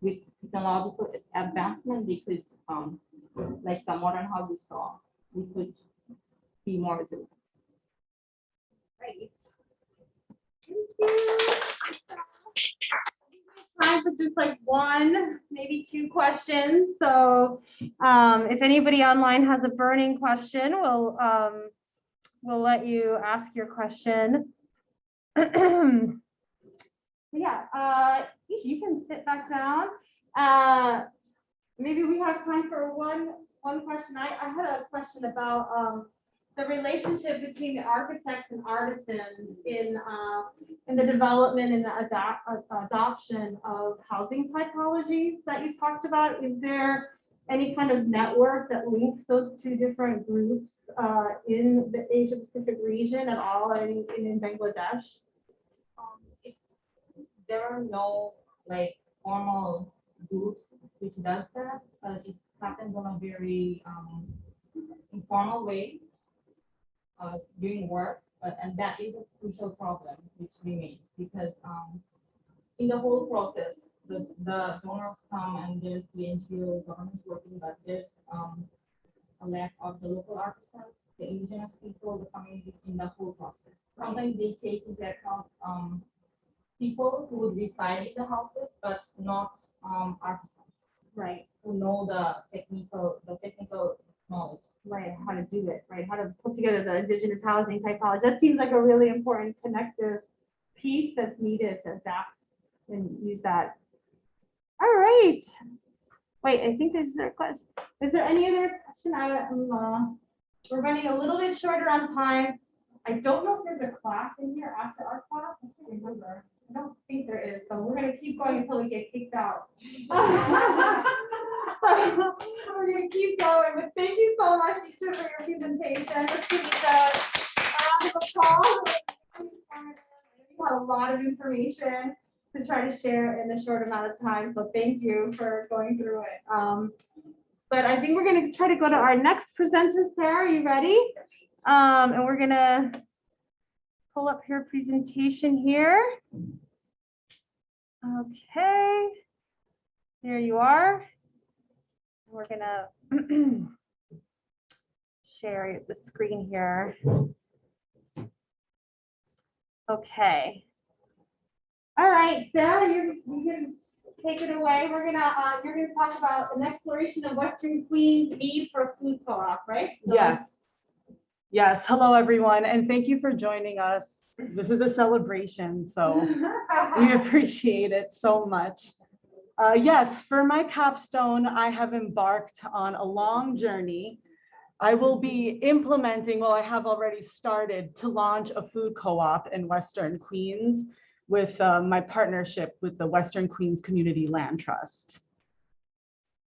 with technological advancement, they could, like the modern house we saw, we could be more resilient. Great. Thank you. Time for just like one, maybe two questions. So if anybody online has a burning question, we'll let you ask your question. Yeah, you can sit back down. Maybe we have time for one question. I had a question about the relationship between the architects and artisans in the development and the adoption of housing typologies that you talked about. Is there any kind of network that links those two different groups in the Asia Pacific region at all, or in Bangladesh? There are no like formal groups which does that, but it happens on a very informal way during work, and that is a crucial problem which remains because in the whole process, the donors come and there's the NGO governments working, but there's a lack of the local artisans, the indigenous people, the community in the whole process. Sometimes they take into account people who would reside in the houses, but not artisans, Right. who know the technical knowledge. Right, how to do it, right? How to put together the indigenous housing typology. That seems like a really important connective piece that's needed to adapt and use that. All right. Wait, I think this is a question. Is there any other question? We're running a little bit shorter on time. I don't know if there's a class in here after our class. I can't remember. I don't think there is, so we're gonna keep going until we get kicked out. We're gonna keep going, but thank you so much, Ishita, for your presentation. Let's give it a round of applause. You had a lot of information to try to share in a short amount of time, so thank you for going through it. But I think we're gonna try to go to our next presenter. Sarah, are you ready? And we're gonna pull up her presentation here. Okay, there you are. We're gonna share the screen here. Okay. All right, Sarah, you can take it away. You're gonna talk about an exploration of Western Queen's need for a food co-op, right? So, Yes. Yes. Hello, everyone, and thank you for joining us. This is a celebration, so we appreciate it so much. Yes, for my capstone, I have embarked on a long journey I will be implementing, well, I have already started to launch a food co-op in Western Queens with my partnership with the Western Queens Community Land Trust.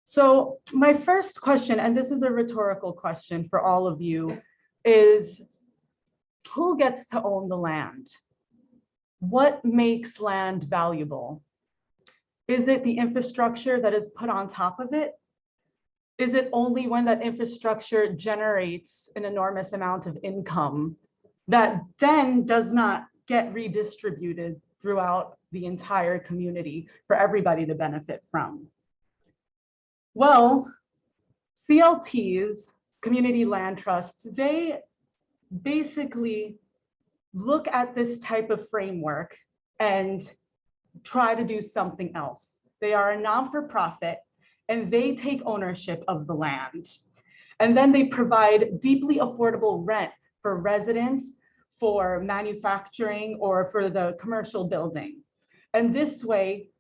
So my first question, and this is a rhetorical question for all of you, is who gets to own the land? What makes land valuable? Is it the infrastructure that is put on top of it? Is it only when that infrastructure generates an enormous amount of income that then does not get redistributed throughout the entire community for everybody to benefit from? Well, CLTs, community land trusts, they basically look at this type of framework and try to do something else. They are a non-for-profit and they take ownership of the land. And then they provide deeply affordable rent for residents, for manufacturing, or for the commercial building. And this way,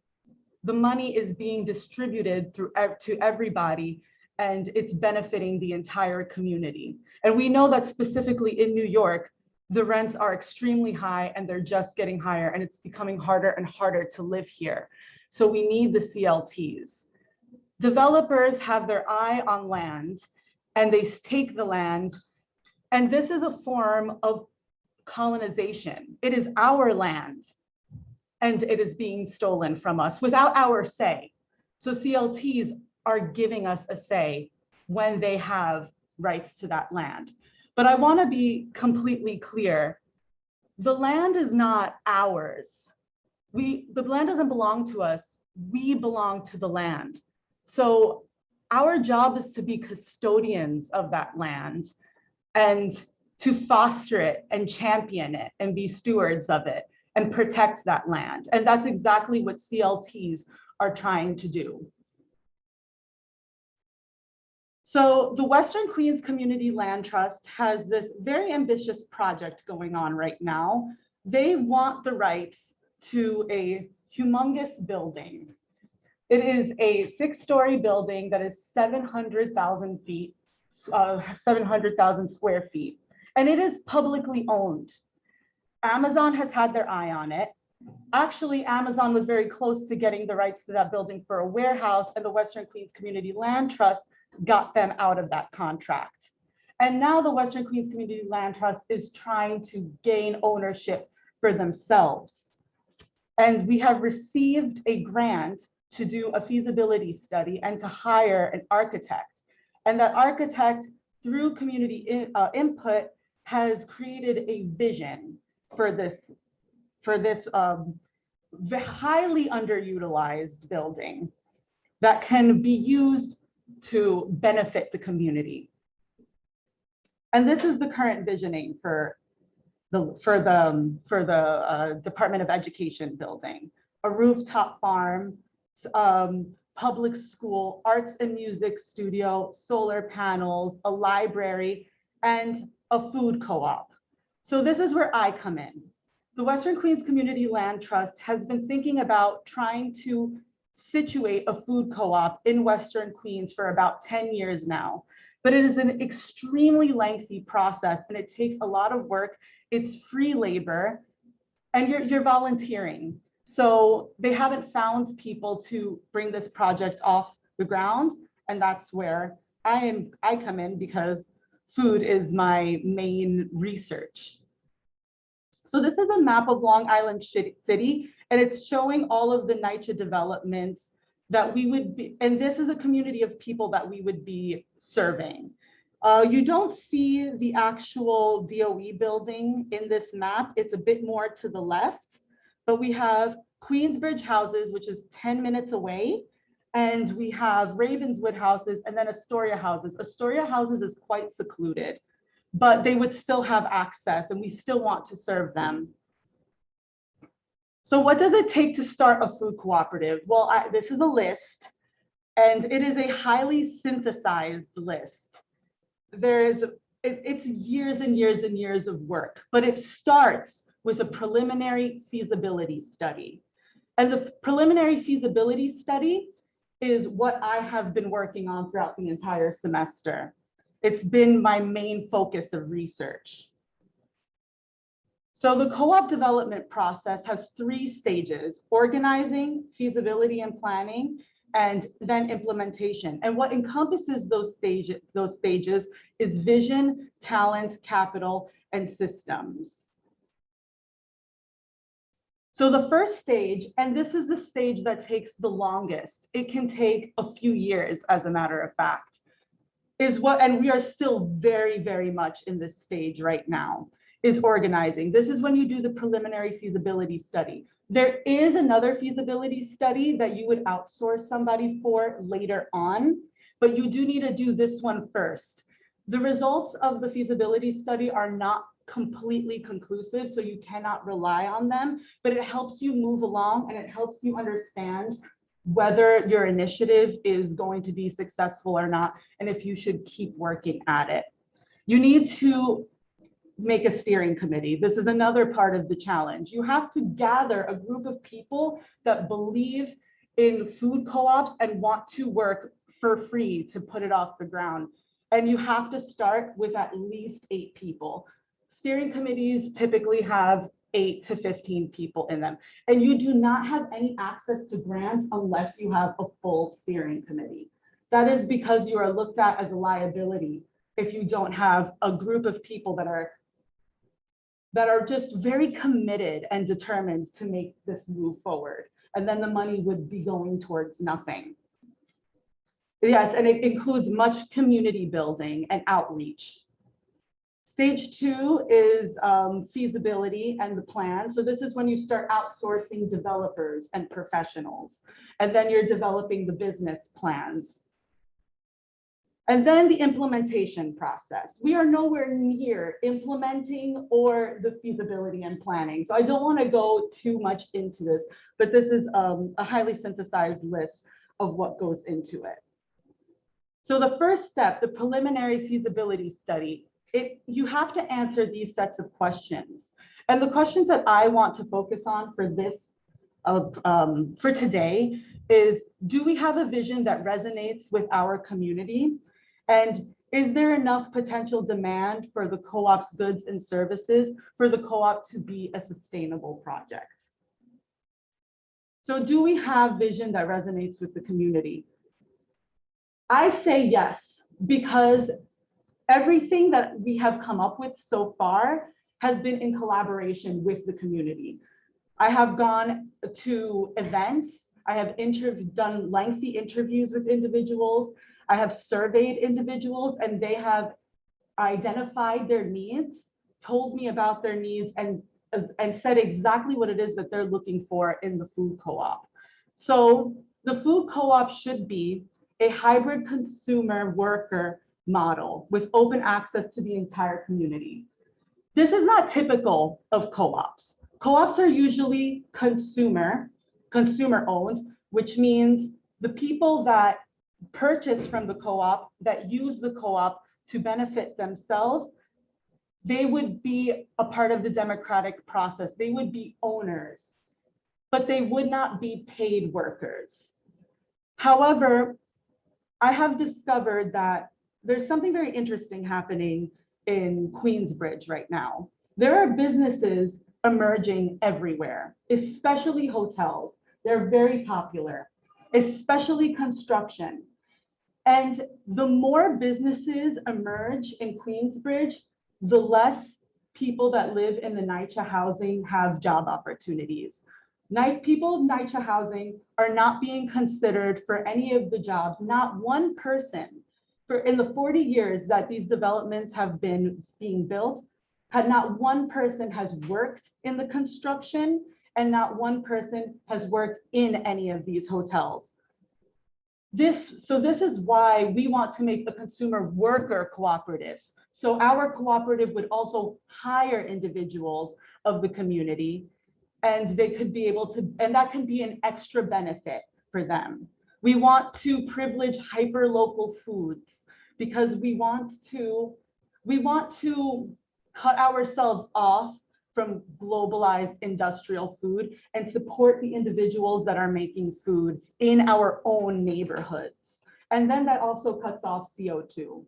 the money is being distributed to everybody, and it's benefiting the entire community. And we know that specifically in New York, the rents are extremely high and they're just getting higher, and it's becoming harder and harder to live here. So we need the CLTs. Developers have their eye on land and they take the land, and this is a form of colonization. It is our land and it is being stolen from us without our say. So CLTs are giving us a say when they have rights to that land. But I want to be completely clear. The land is not ours. The land doesn't belong to us. We belong to the land. So our job is to be custodians of that land and to foster it and champion it and be stewards of it and protect that land. And that's exactly what CLTs are trying to do. So the Western Queens Community Land Trust has this very ambitious project going on right now. They want the rights to a humongous building. It is a 6-story building that is 700,000 feet, 700,000 square feet, and it is publicly owned. Amazon has had their eye on it. Actually, Amazon was very close to getting the rights to that building for a warehouse, and the Western Queens Community Land Trust got them out of that contract. And now the Western Queens Community Land Trust is trying to gain ownership for themselves. And we have received a grant to do a feasibility study and to hire an architect. And that architect, through community input, has created a vision for this highly underutilized building that can be used to benefit the community. And this is the current visioning for the Department of Education building: a rooftop farm, public school, arts and music studio, solar panels, a library, and a food co-op. So this is where I come in. The Western Queens Community Land Trust has been thinking about trying to situate a food co-op in Western Queens for about 10 years now. But it is an extremely lengthy process and it takes a lot of work. It's free labor and you're volunteering. So they haven't found people to bring this project off the ground. And that's where I come in, because food is my main research. So this is a map of Long Island City, and it's showing all of the NYCHA developments that we would be, and this is a community of people that we would be serving. You don't see the actual DOE building in this map. It's a bit more to the left, but we have Queensbridge houses, which is 10 minutes away. And we have Ravenswood houses and then Astoria houses. Astoria houses is quite secluded, but they would still have access and we still want to serve them. So what does it take to start a food cooperative? Well, this is a list, and it is a highly synthesized list. It's years and years and years of work, but it starts with a preliminary feasibility study. And the preliminary feasibility study is what I have been working on throughout the entire semester. It's been my main focus of research. So the co-op development process has 3 stages: organizing, feasibility and planning, and then implementation. And what encompasses those stages is vision, talent, capital, and systems. So the first stage, and this is the stage that takes the longest, it can take a few years, as a matter of fact, and we are still very, very much in this stage right now, is organizing. This is when you do the preliminary feasibility study. There is another feasibility study that you would outsource somebody for later on, but you do need to do this one first. The results of the feasibility study are not completely conclusive, so you cannot rely on them, but it helps you move along and it helps you understand whether your initiative is going to be successful or not, and if you should keep working at it. You need to make a steering committee. This is another part of the challenge. You have to gather a group of people that believe in food co-ops and want to work for free to put it off the ground. And you have to start with at least 8 people. Steering committees typically have 8 to 15 people in them. And you do not have any access to grants unless you have a full steering committee. That is because you are looked at as a liability if you don't have a group of people that are just very committed and determined to make this move forward. And then the money would be going towards nothing. Yes, and it includes much community building and outreach. Stage 2 is feasibility and the plan. So this is when you start outsourcing developers and professionals, and then you're developing the business plans. And then the implementation process. We are nowhere near implementing or the feasibility and planning. So I don't want to go too much into this, but this is a highly synthesized list of what goes into it. So the first step, the preliminary feasibility study, you have to answer these sets of questions. And the questions that I want to focus on for this, for today is, do we have a vision that resonates with our community? And is there enough potential demand for the co-op's goods and services for the co-op to be a sustainable project? So do we have vision that resonates with the community? I say yes, because everything that we have come up with so far has been in collaboration with the community. I have gone to events, I have done lengthy interviews with individuals, I have surveyed individuals, and they have identified their needs, told me about their needs, and said exactly what it is that they're looking for in the food co-op. So the food co-op should be a hybrid consumer worker model with open access to the entire community. This is not typical of co-ops. Co-ops are usually consumer owned, which means the people that purchase from the co-op, that use the co-op to benefit themselves, they would be a part of the democratic process. They would be owners, but they would not be paid workers. However, I have discovered that there's something very interesting happening in Queensbridge right now. There are businesses emerging everywhere, especially hotels. They're very popular, especially construction. And the more businesses emerge in Queensbridge, the less people that live in the NYCHA housing have job opportunities. People of NYCHA housing are not being considered for any of the jobs. Not one person, in the 40 years that these developments have been being built, not one person has worked in the construction, and not one person has worked in any of these hotels. So this is why we want to make the consumer worker cooperatives. So our cooperative would also hire individuals of the community, and they could be able to, and that can be an extra benefit for them. We want to privilege hyper-local foods because we want to cut ourselves off from globalized industrial food and support the individuals that are making food in our own neighborhoods. And then that also cuts off CO2.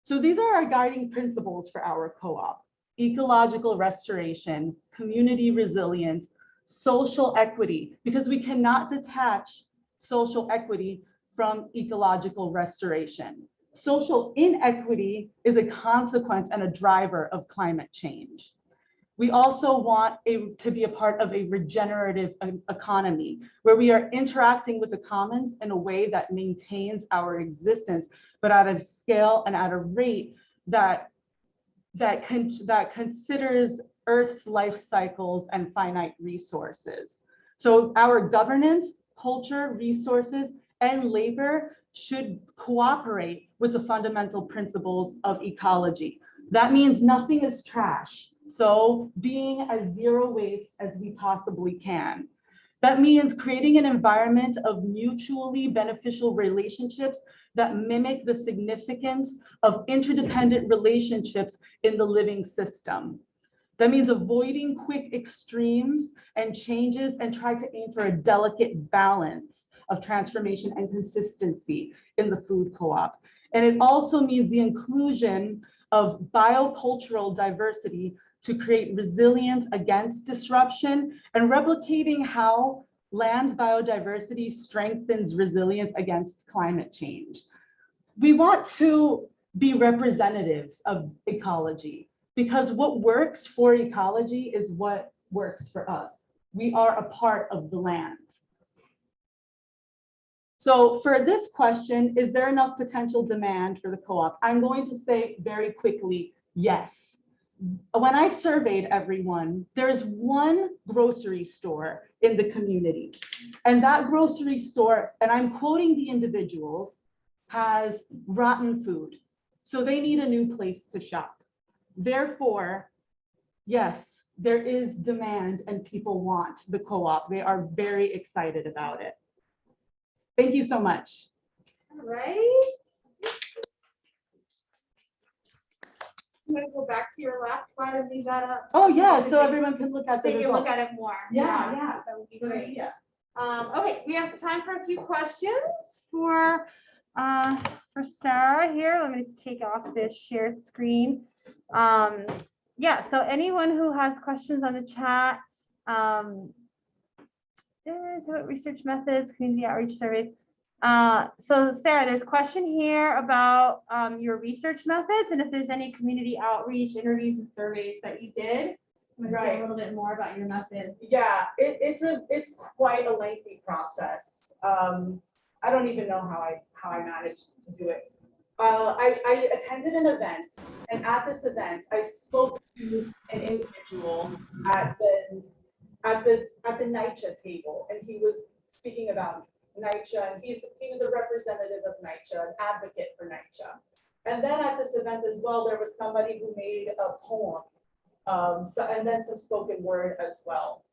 So these are our guiding principles for our co-op: ecological restoration, community resilience, social equity, because we cannot detach social equity from ecological restoration. Social inequity is a consequence and a driver of climate change. We also want to be a part of a regenerative economy where we are interacting with the commons in a way that maintains our existence, but at a scale and at a rate that considers Earth's life cycles and finite resources. So our governance, culture, resources, and labor should cooperate with the fundamental principles of ecology. That means nothing is trash. So being as zero waste as we possibly can. That means creating an environment of mutually beneficial relationships that mimic the significance of interdependent relationships in the living system. That means avoiding quick extremes and changes and try to aim for a delicate balance of transformation and consistency in the food co-op. And it also means the inclusion of biocultural diversity to create resilience against disruption and replicating how land's biodiversity strengthens resilience against climate change. We want to be representatives of ecology because what works for ecology is what works for us. We are a part of the land. So for this question, is there enough potential demand for the co-op? I'm going to say very quickly, yes. When I surveyed everyone, there's one grocery store in the community. And that grocery store, and I'm quoting the individuals, has rotten food. So they need a new place to shop. Therefore, yes, there is demand and people want the co-op. They are very excited about it. Thank you so much. All right. I'm gonna go back to your last slide and leave that up. Oh yeah, so everyone can look at the Take a look results. at it more. Yeah. That would be great. Yeah. Okay, we have time for a few questions for Sarah here. Let me take off this shared screen. Yeah, so anyone who has questions on the chat, research methods, community outreach surveys. So Sarah, there's a question here about your research methods and if there's any community outreach interviews and surveys that you did. I'm gonna say a little bit more about your methods. Yeah, it's quite a lengthy process. I don't even know how I managed to do it. I attended an event, and at this event, I spoke to an individual at the NYCHA table, and he was speaking about NYCHA, and he was a representative of NYCHA, an advocate for NYCHA. And then at this event as well, there was somebody who made a poem, and then some spoken word as well.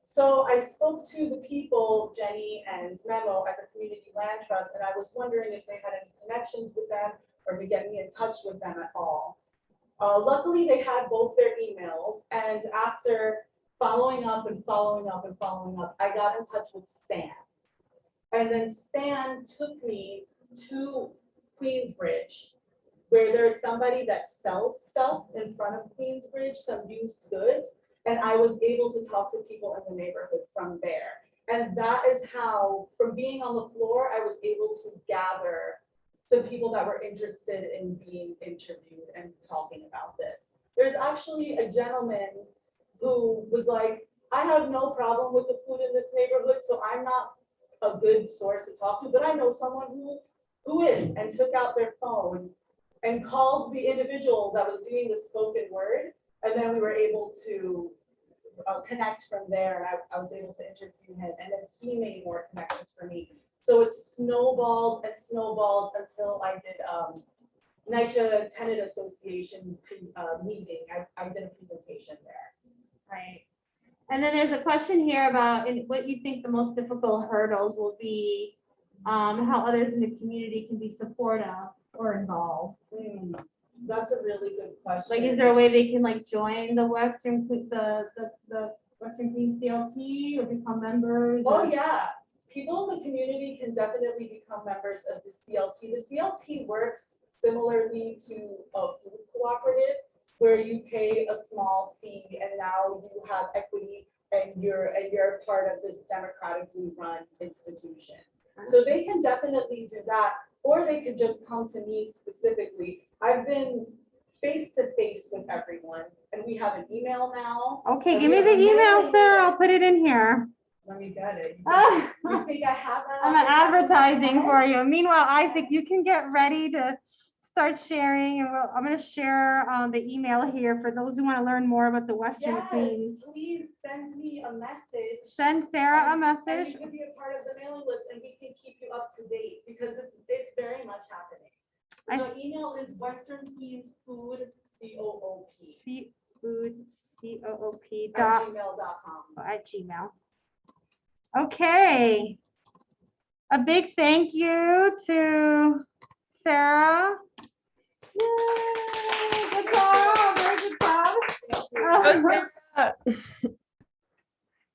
So I spoke to the people, Jenny and Memo at the Community Land Trust, and I was wondering if they had any connections with them or to get me in touch with them at all. Luckily, they had both their emails, and after following up and following up and following up, I got in touch with Stan. And then Stan took me to Queensbridge, where there's somebody that sells stuff in front of Queensbridge, some used goods. And I was able to talk to people in the neighborhood from there. And that is how, from being on the floor, I was able to gather some people that were interested in being interviewed and talking about this. There's actually a gentleman who was like, I have no problem with the food in this neighborhood, so I'm not a good source to talk to, but I know someone who is, and took out their phone and called the individual that was doing the spoken word. And then we were able to connect from there. And I was able to interview him, and then he made more connections for me. So it snowballed and snowballed until I did NYCHA Tenant Association meeting. I did a presentation there. Right. And then there's a question here about what you think the most difficult hurdles will be, how others in the community can be supportive or involved. That's a really good question. Like, is there a way they can like join the Western Western Queens CLT or become members? Oh yeah, people in the community can definitely become members of the CLT. The CLT works similarly to a food cooperative where you pay a small fee and now you have equity and you're part of this democratically run institution. So they can definitely do that, or they could just come to me specifically. I've been face to face with everyone, and we have an email now. Okay, and give we me have the a email, mailing Sarah. I'll list. put it in here. Let me get it. Ah, You think I have that? I'm advertising for you. Meanwhile, Isaac, you can get ready to start sharing, and I'm going to share the email here for those who want to learn more about the Western Yes, Queens. please send me a message. Send Sarah a And message. you can be a part of the mailing list and we can keep you up to date because it's very much happening. The email is Western Queens Food COOP Food COOP at gmail.com. at Gmail. Okay. A big thank you to Sarah. Yay, good job, very good job.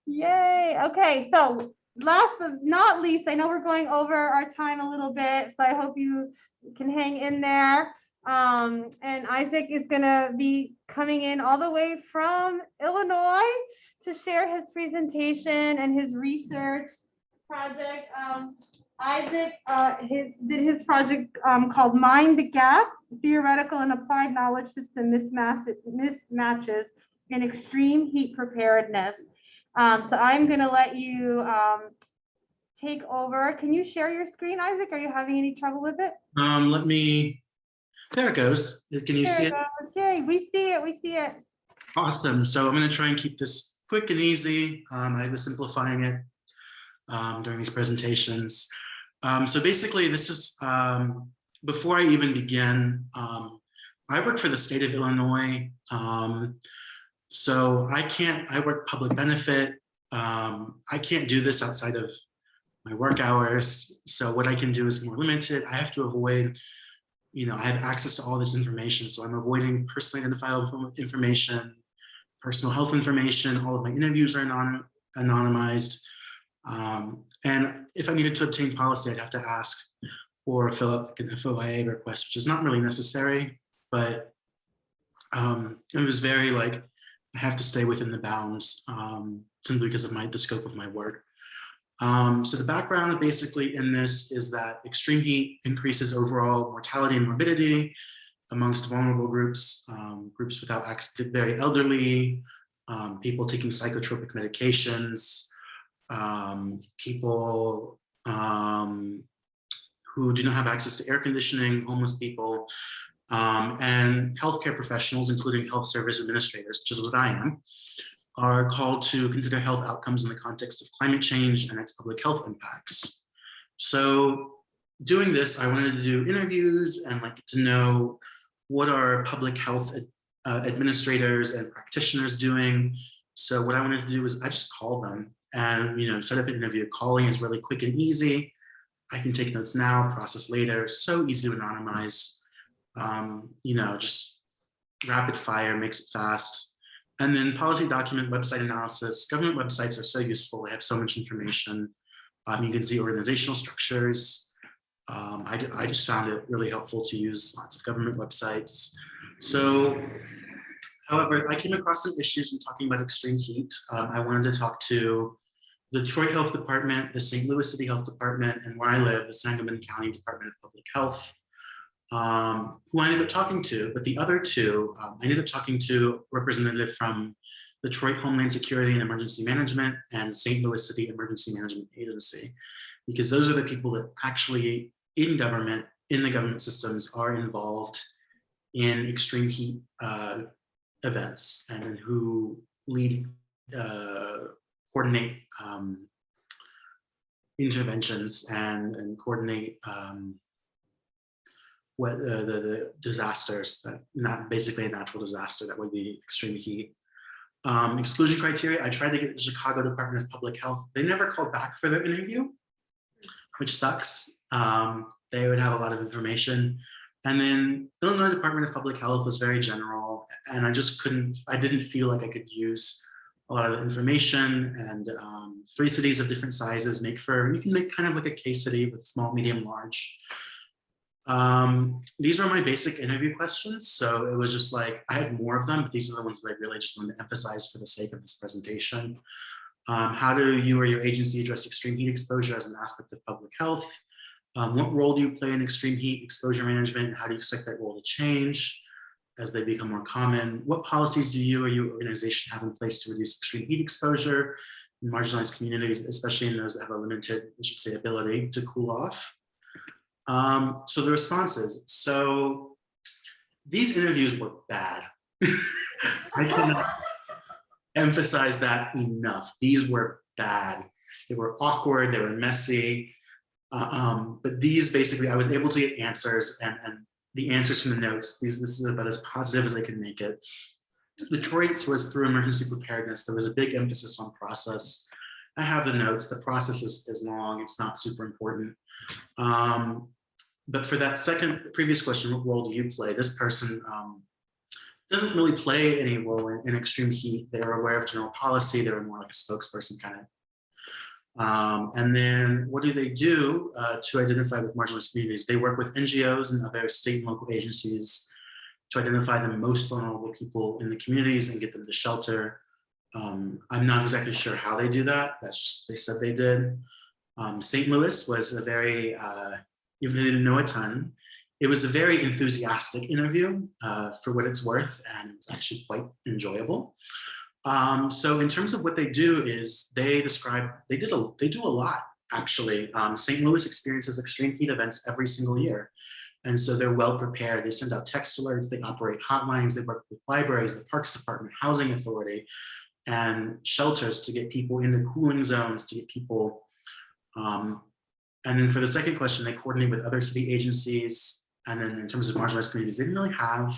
Yay, okay, so last but not least, I know we're going over our time a little bit, so I hope you can hang in there. And Isaac is gonna be coming in all the way from Illinois to share his presentation and his research project. Isaac did his project called Mind the Gap, Theoretical and Applied Knowledge System Mismatches in Extreme Heat Preparedness. So I'm gonna let you take over. Can you share your screen, Isaac? Are you having any trouble with it? Let me, there it goes. Can you see it? Yay, we see it, we see it. Awesome. So I'm going to try and keep this quick and easy. I was simplifying it during these presentations. So basically this is, before I even begin, I work for the state of Illinois. So I work public benefit. I can't do this outside of my work hours. So what I can do is more limited. I have to avoid, I have access to all this information. So I'm avoiding personally identifiable information, personal health information. All of my interviews are anonymized. And if I needed to obtain policy, I'd have to ask or fill out an FOIA request, which is not really necessary, but it was very I have to stay within the bounds simply because of the scope of my work. So the background basically in this is that extreme heat increases overall mortality and morbidity amongst vulnerable groups, groups without access, very elderly, people taking psychotropic medications, people who do not have access to air conditioning, homeless people, and healthcare professionals, including health service administrators, which is what I am, are called to consider health outcomes in the context of climate change and its public health impacts. So doing this, I wanted to do interviews and to know what are public health administrators and practitioners doing. So what I wanted to do was I just called them and set up an interview. Calling is really quick and easy. I can take notes now, process later, so easy to anonymize. Just rapid fire, makes it fast. And then policy document website analysis. Government websites are so useful. They have so much information. You can see organizational structures. I just found it really helpful to use lots of government websites. So, however, I came across some issues when talking about extreme heat. I wanted to talk to the Detroit Health Department, the St. Louis City Health Department, and where I live, the Sangamon County Department of Public Health, who I ended up talking to. But the other two, I ended up talking to a representative from Detroit Homeland Security and Emergency Management and St. Louis City Emergency Management Agency, because those are the people that actually in the government systems are involved in extreme heat events and who lead, coordinate interventions and coordinate what the disasters that not basically a natural disaster that would be extreme heat. Exclusion criteria, I tried to get the Chicago Department of Public Health. They never called back for their interview, which sucks. They would have a lot of information. And then Illinois Department of Public Health was very general, and I didn't feel like I could use a lot of the information. And 3 cities of different sizes you can make kind of like a case study with small, medium, large. These are my basic interview questions. So it was just like, I had more of them, but these are the ones that I really just wanted to emphasize for the sake of this presentation. How do you or your agency address extreme heat exposure as an aspect of public health? What role do you play in extreme heat exposure management? How do you expect that role to change as they become more common? What policies do you or your organization have in place to reduce extreme heat exposure in marginalized communities, especially in those that have a limited, I should say, ability to cool off? So the responses. So these interviews were bad. I cannot emphasize that enough. These were bad. They were awkward, they were messy. But these basically, I was able to get answers and the answers from the notes. This is about as positive as I could make it. Detroit's was through emergency preparedness. There was a big emphasis on process. I have the notes. The process is long. It's not super important. But for that previous question, what role do you play? This person doesn't really play any role in extreme heat. They're aware of general policy. They're more like a spokesperson kind of. And then what do they do to identify with marginalized communities? They work with NGOs and other state and local agencies to identify the most vulnerable people in the communities and get them to shelter. I'm not exactly sure how they do that. That's just, they said they did. St. Louis was a very, even though they didn't know a ton, it was a very enthusiastic interview for what it's worth, and it was actually quite enjoyable. So in terms of what they do is they do a lot actually. St. Louis experiences extreme heat events every single year. And so they're well prepared. They send out text alerts, they operate hotlines, they work with libraries, the Parks Department, Housing Authority, and shelters to get people into cooling zones, to get people. And then for the second question, they coordinate with other city agencies. And then in terms of marginalized communities, they didn't really have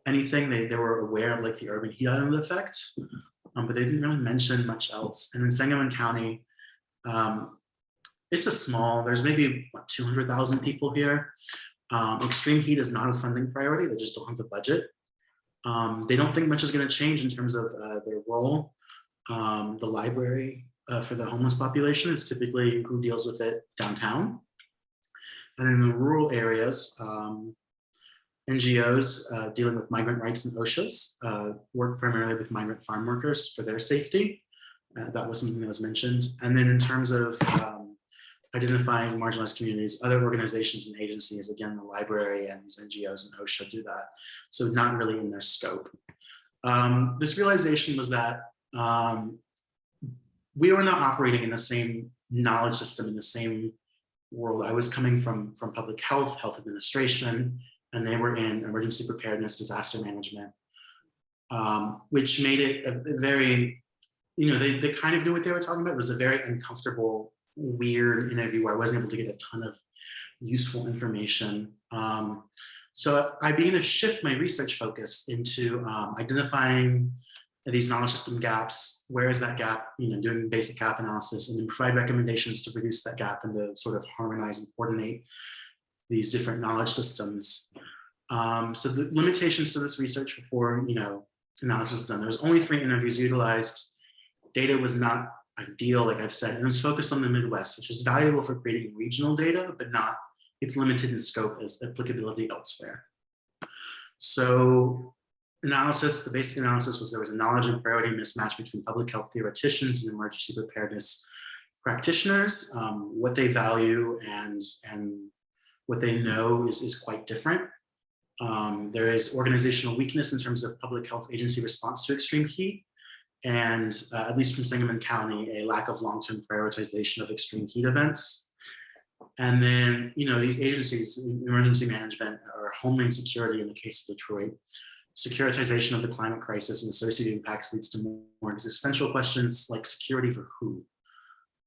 anything. They were aware of like the urban heat island effect, but they didn't really mention much else. And then Sangamon County, it's a small, there's maybe what, 200,000 people here. Extreme heat is not a funding priority. They just don't have the budget. They don't think much is going to change in terms of their role. The library for the homeless population is typically who deals with it downtown. And in the rural areas, NGOs dealing with migrant rights and OSHAs work primarily with migrant farm workers for their safety. That was something that was mentioned. And then in terms of identifying marginalized communities, other organizations and agencies, again, the library and NGOs and OSHA do that. So not really in their scope. This realization was that we were not operating in the same knowledge system, in the same world. I was coming from public health, health administration, and they were in emergency preparedness, disaster management, which made it a very, they kind of knew what they were talking about. It was a very uncomfortable, weird interview where I wasn't able to get a ton of useful information. So I began to shift my research focus into identifying these knowledge system gaps. Where is that gap? Doing basic gap analysis, and then provide recommendations to reduce that gap and to sort of harmonize and coordinate these different knowledge systems. So the limitations to this research before analysis is done. There was only 3 interviews utilized. Data was not ideal, like I've said, and it was focused on the Midwest, which is valuable for creating regional data, but it's limited in scope as applicability elsewhere. So analysis, the basic analysis was there was a knowledge and priority mismatch between public health theoreticians and emergency preparedness practitioners. What they value and what they know is quite different. There is organizational weakness in terms of public health agency response to extreme heat, and at least from Sangamon County, a lack of long-term prioritization of extreme heat events. And then, these agencies, emergency management or homeland security in the case of Detroit, securitization of the climate crisis and associated impacts leads to more existential questions like security for who,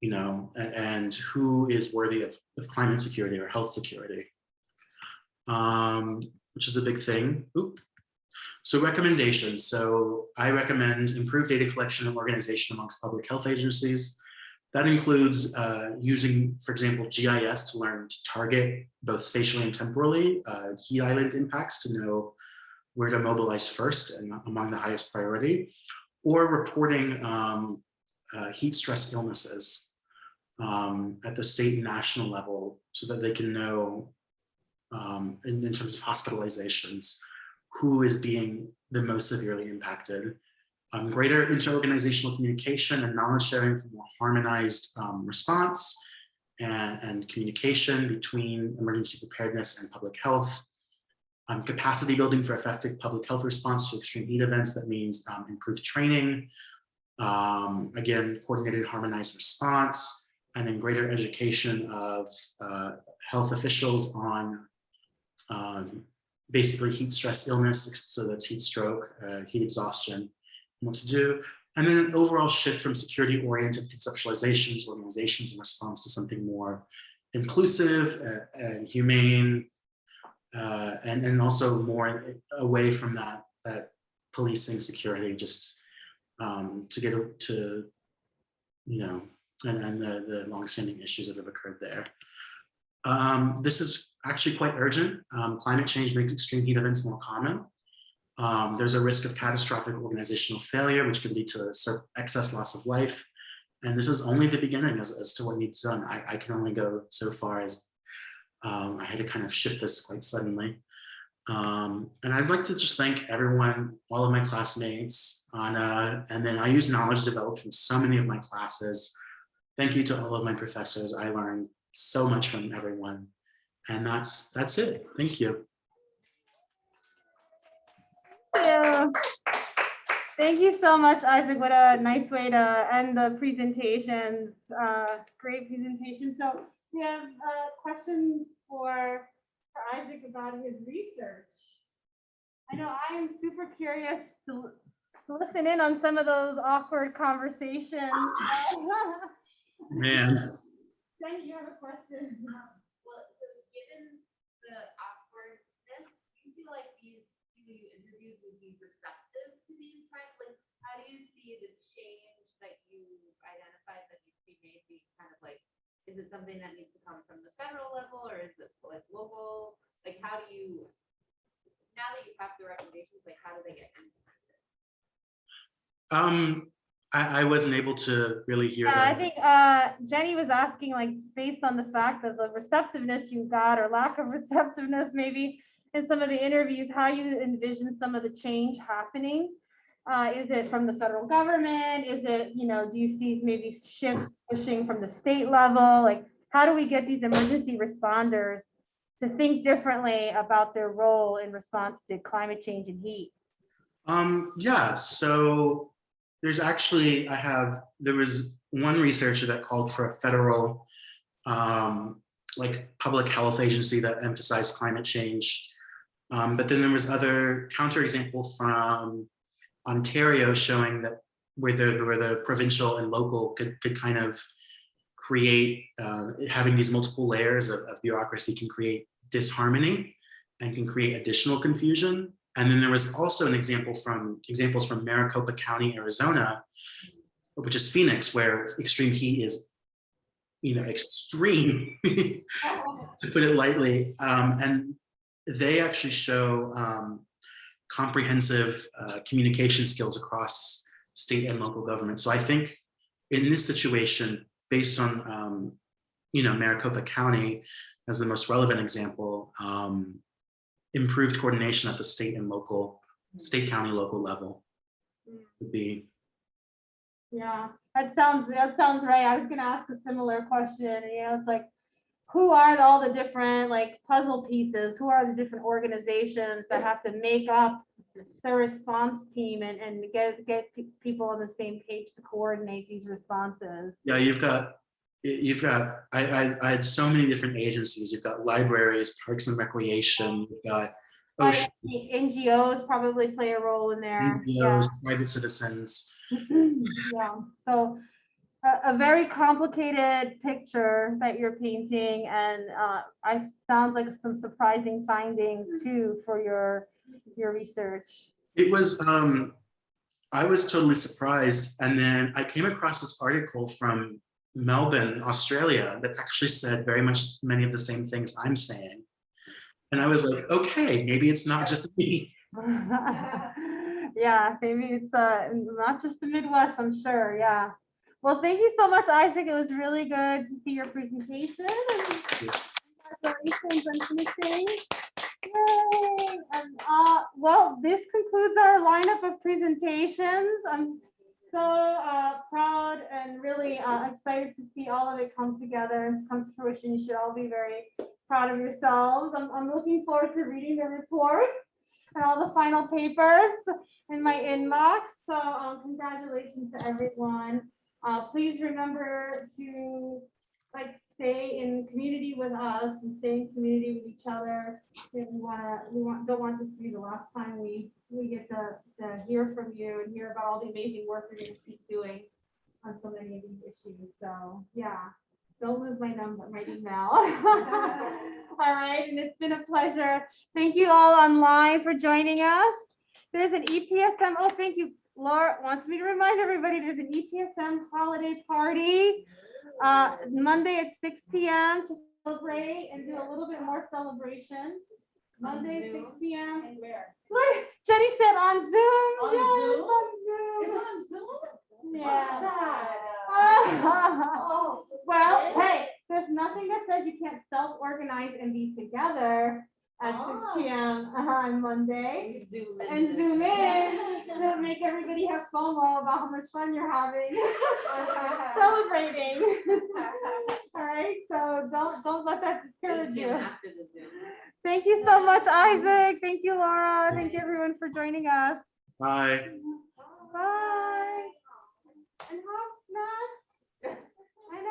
and who is worthy of climate security or health security, which is a big thing. So recommendations. So I recommend improved data collection and organization amongst public health agencies. That includes using, for example, GIS to learn to target both spatially and temporally heat island impacts to know where to mobilize first and among the highest priority, or reporting heat stress illnesses at the state and national level so that they can know in terms of hospitalizations, who is being the most severely impacted. Greater interorganizational communication and knowledge sharing for more harmonized response and communication between emergency preparedness and public health. Capacity building for effective public health response to extreme heat events. That means improved training, again, coordinated harmonized response, and then greater education of health officials on basically heat stress illness, so that's heat stroke, heat exhaustion, what to do. And then an overall shift from security-oriented conceptualizations, organizations in response to something more inclusive and humane, and also more away from that policing security, just to get to, you know, and the longstanding issues that have occurred there. This is actually quite urgent. Climate change makes extreme heat events more common. There's a risk of catastrophic organizational failure, which could lead to excess loss of life. And this is only the beginning as to what needs done. I can only go so far as I had to kind of shift this quite suddenly. And I'd like to just thank everyone, all of my classmates, Anna, and then I use knowledge developed from so many of my classes. Thank you to all of my professors. I learned so much from everyone. And that's it. Thank you. Thank you so much, Isaac. What a nice way to end the presentations. Great presentation. So we have questions for Isaac about his research. I know I am super curious to listen in on some of those awkward conversations. Man. Then you have a question. Well, so given the awkwardness, do you feel like these people you interviewed would be receptive to these kinds? Like, how do you see the change that you identified that needs to be made be kind of like, is it something that needs to come from the federal level, or is it like local? Like, how do you, now that you have the recommendations, like how do they get implemented? I wasn't able to really hear I that. think Jenny was asking, like, based on the fact of the receptiveness you got or lack of receptiveness, maybe in some of the interviews, how you envision some of the change happening. Is it from the federal government? Is it, you know, do you see maybe shifts pushing from the state level? Like, how do we get these emergency responders to think differently about their role in response to climate change and heat? Yeah, so there's actually, there was one researcher that called for a federal like public health agency that emphasized climate change. But then there was other counterexample from Ontario showing that where the provincial and local could kind of create, having these multiple layers of bureaucracy can create disharmony and can create additional confusion. And then there was also an examples from Maricopa County, Arizona, which is Phoenix, where extreme heat is, you know, extreme, to put it lightly. And they actually show comprehensive communication skills across state and local government. So I think in this situation, based on, you know, Maricopa County as the most relevant example, improved coordination at the state and local, state, county, local level would be. Yeah, that sounds right. I was gonna ask a similar question. You know, it's like, who are all the different like puzzle pieces? Who are the different organizations that have to make up the response team and get people on the same page to coordinate these responses? Yeah, you've got, I had so many different agencies. You've got libraries, parks and recreation, you've got ocean, NGOs probably play a role in there. NGOs, private citizens. Yeah, so a very complicated picture that you're painting, and I sounds like some surprising findings too for your research. It was, I was totally surprised. And then I came across this article from Melbourne, Australia, that actually said very much many of the same things I'm saying. And I was like, okay, maybe it's not just me. Yeah, maybe it's not just the Midwest, I'm sure. Yeah. Well, thank you so much, Isaac. It was really good to see your presentation. Congratulations on finishing. Yay! Well, this concludes our lineup of presentations. I'm so proud and really excited to see all of it come together and come to fruition. You should all be very proud of yourselves. I'm looking forward to reading the report and all the final papers in my inbox. So congratulations to everyone. Please remember to stay in community with us and stay in community with each other. Don't want this to be the last time we get to hear from you and hear about all the amazing work you're going to keep doing on so many of these issues. So yeah, don't lose my number, my email. All right, and it's been a pleasure. Thank you all online for joining us. There's an EPSM. Oh, thank you. Laura wants me to remind everybody there's an EPSM holiday party Monday at 6 p.m. to celebrate and do a little bit more celebration. Monday, 6 p.m. And where? Look, Jenny said on Zoom. On Yes, Zoom? on Zoom. It's on Zoom? Yeah. Oh. Well, hey, there's nothing that says you can't self-organize and be together at 6 p.m. On Monday and Zoom in to make everybody have FOMO about how much fun you're having celebrating. All right, so don't let that discourage you. Thank you so much, Isaac. Thank you, Laura. Thank you, everyone, for joining us. Bye. Bye.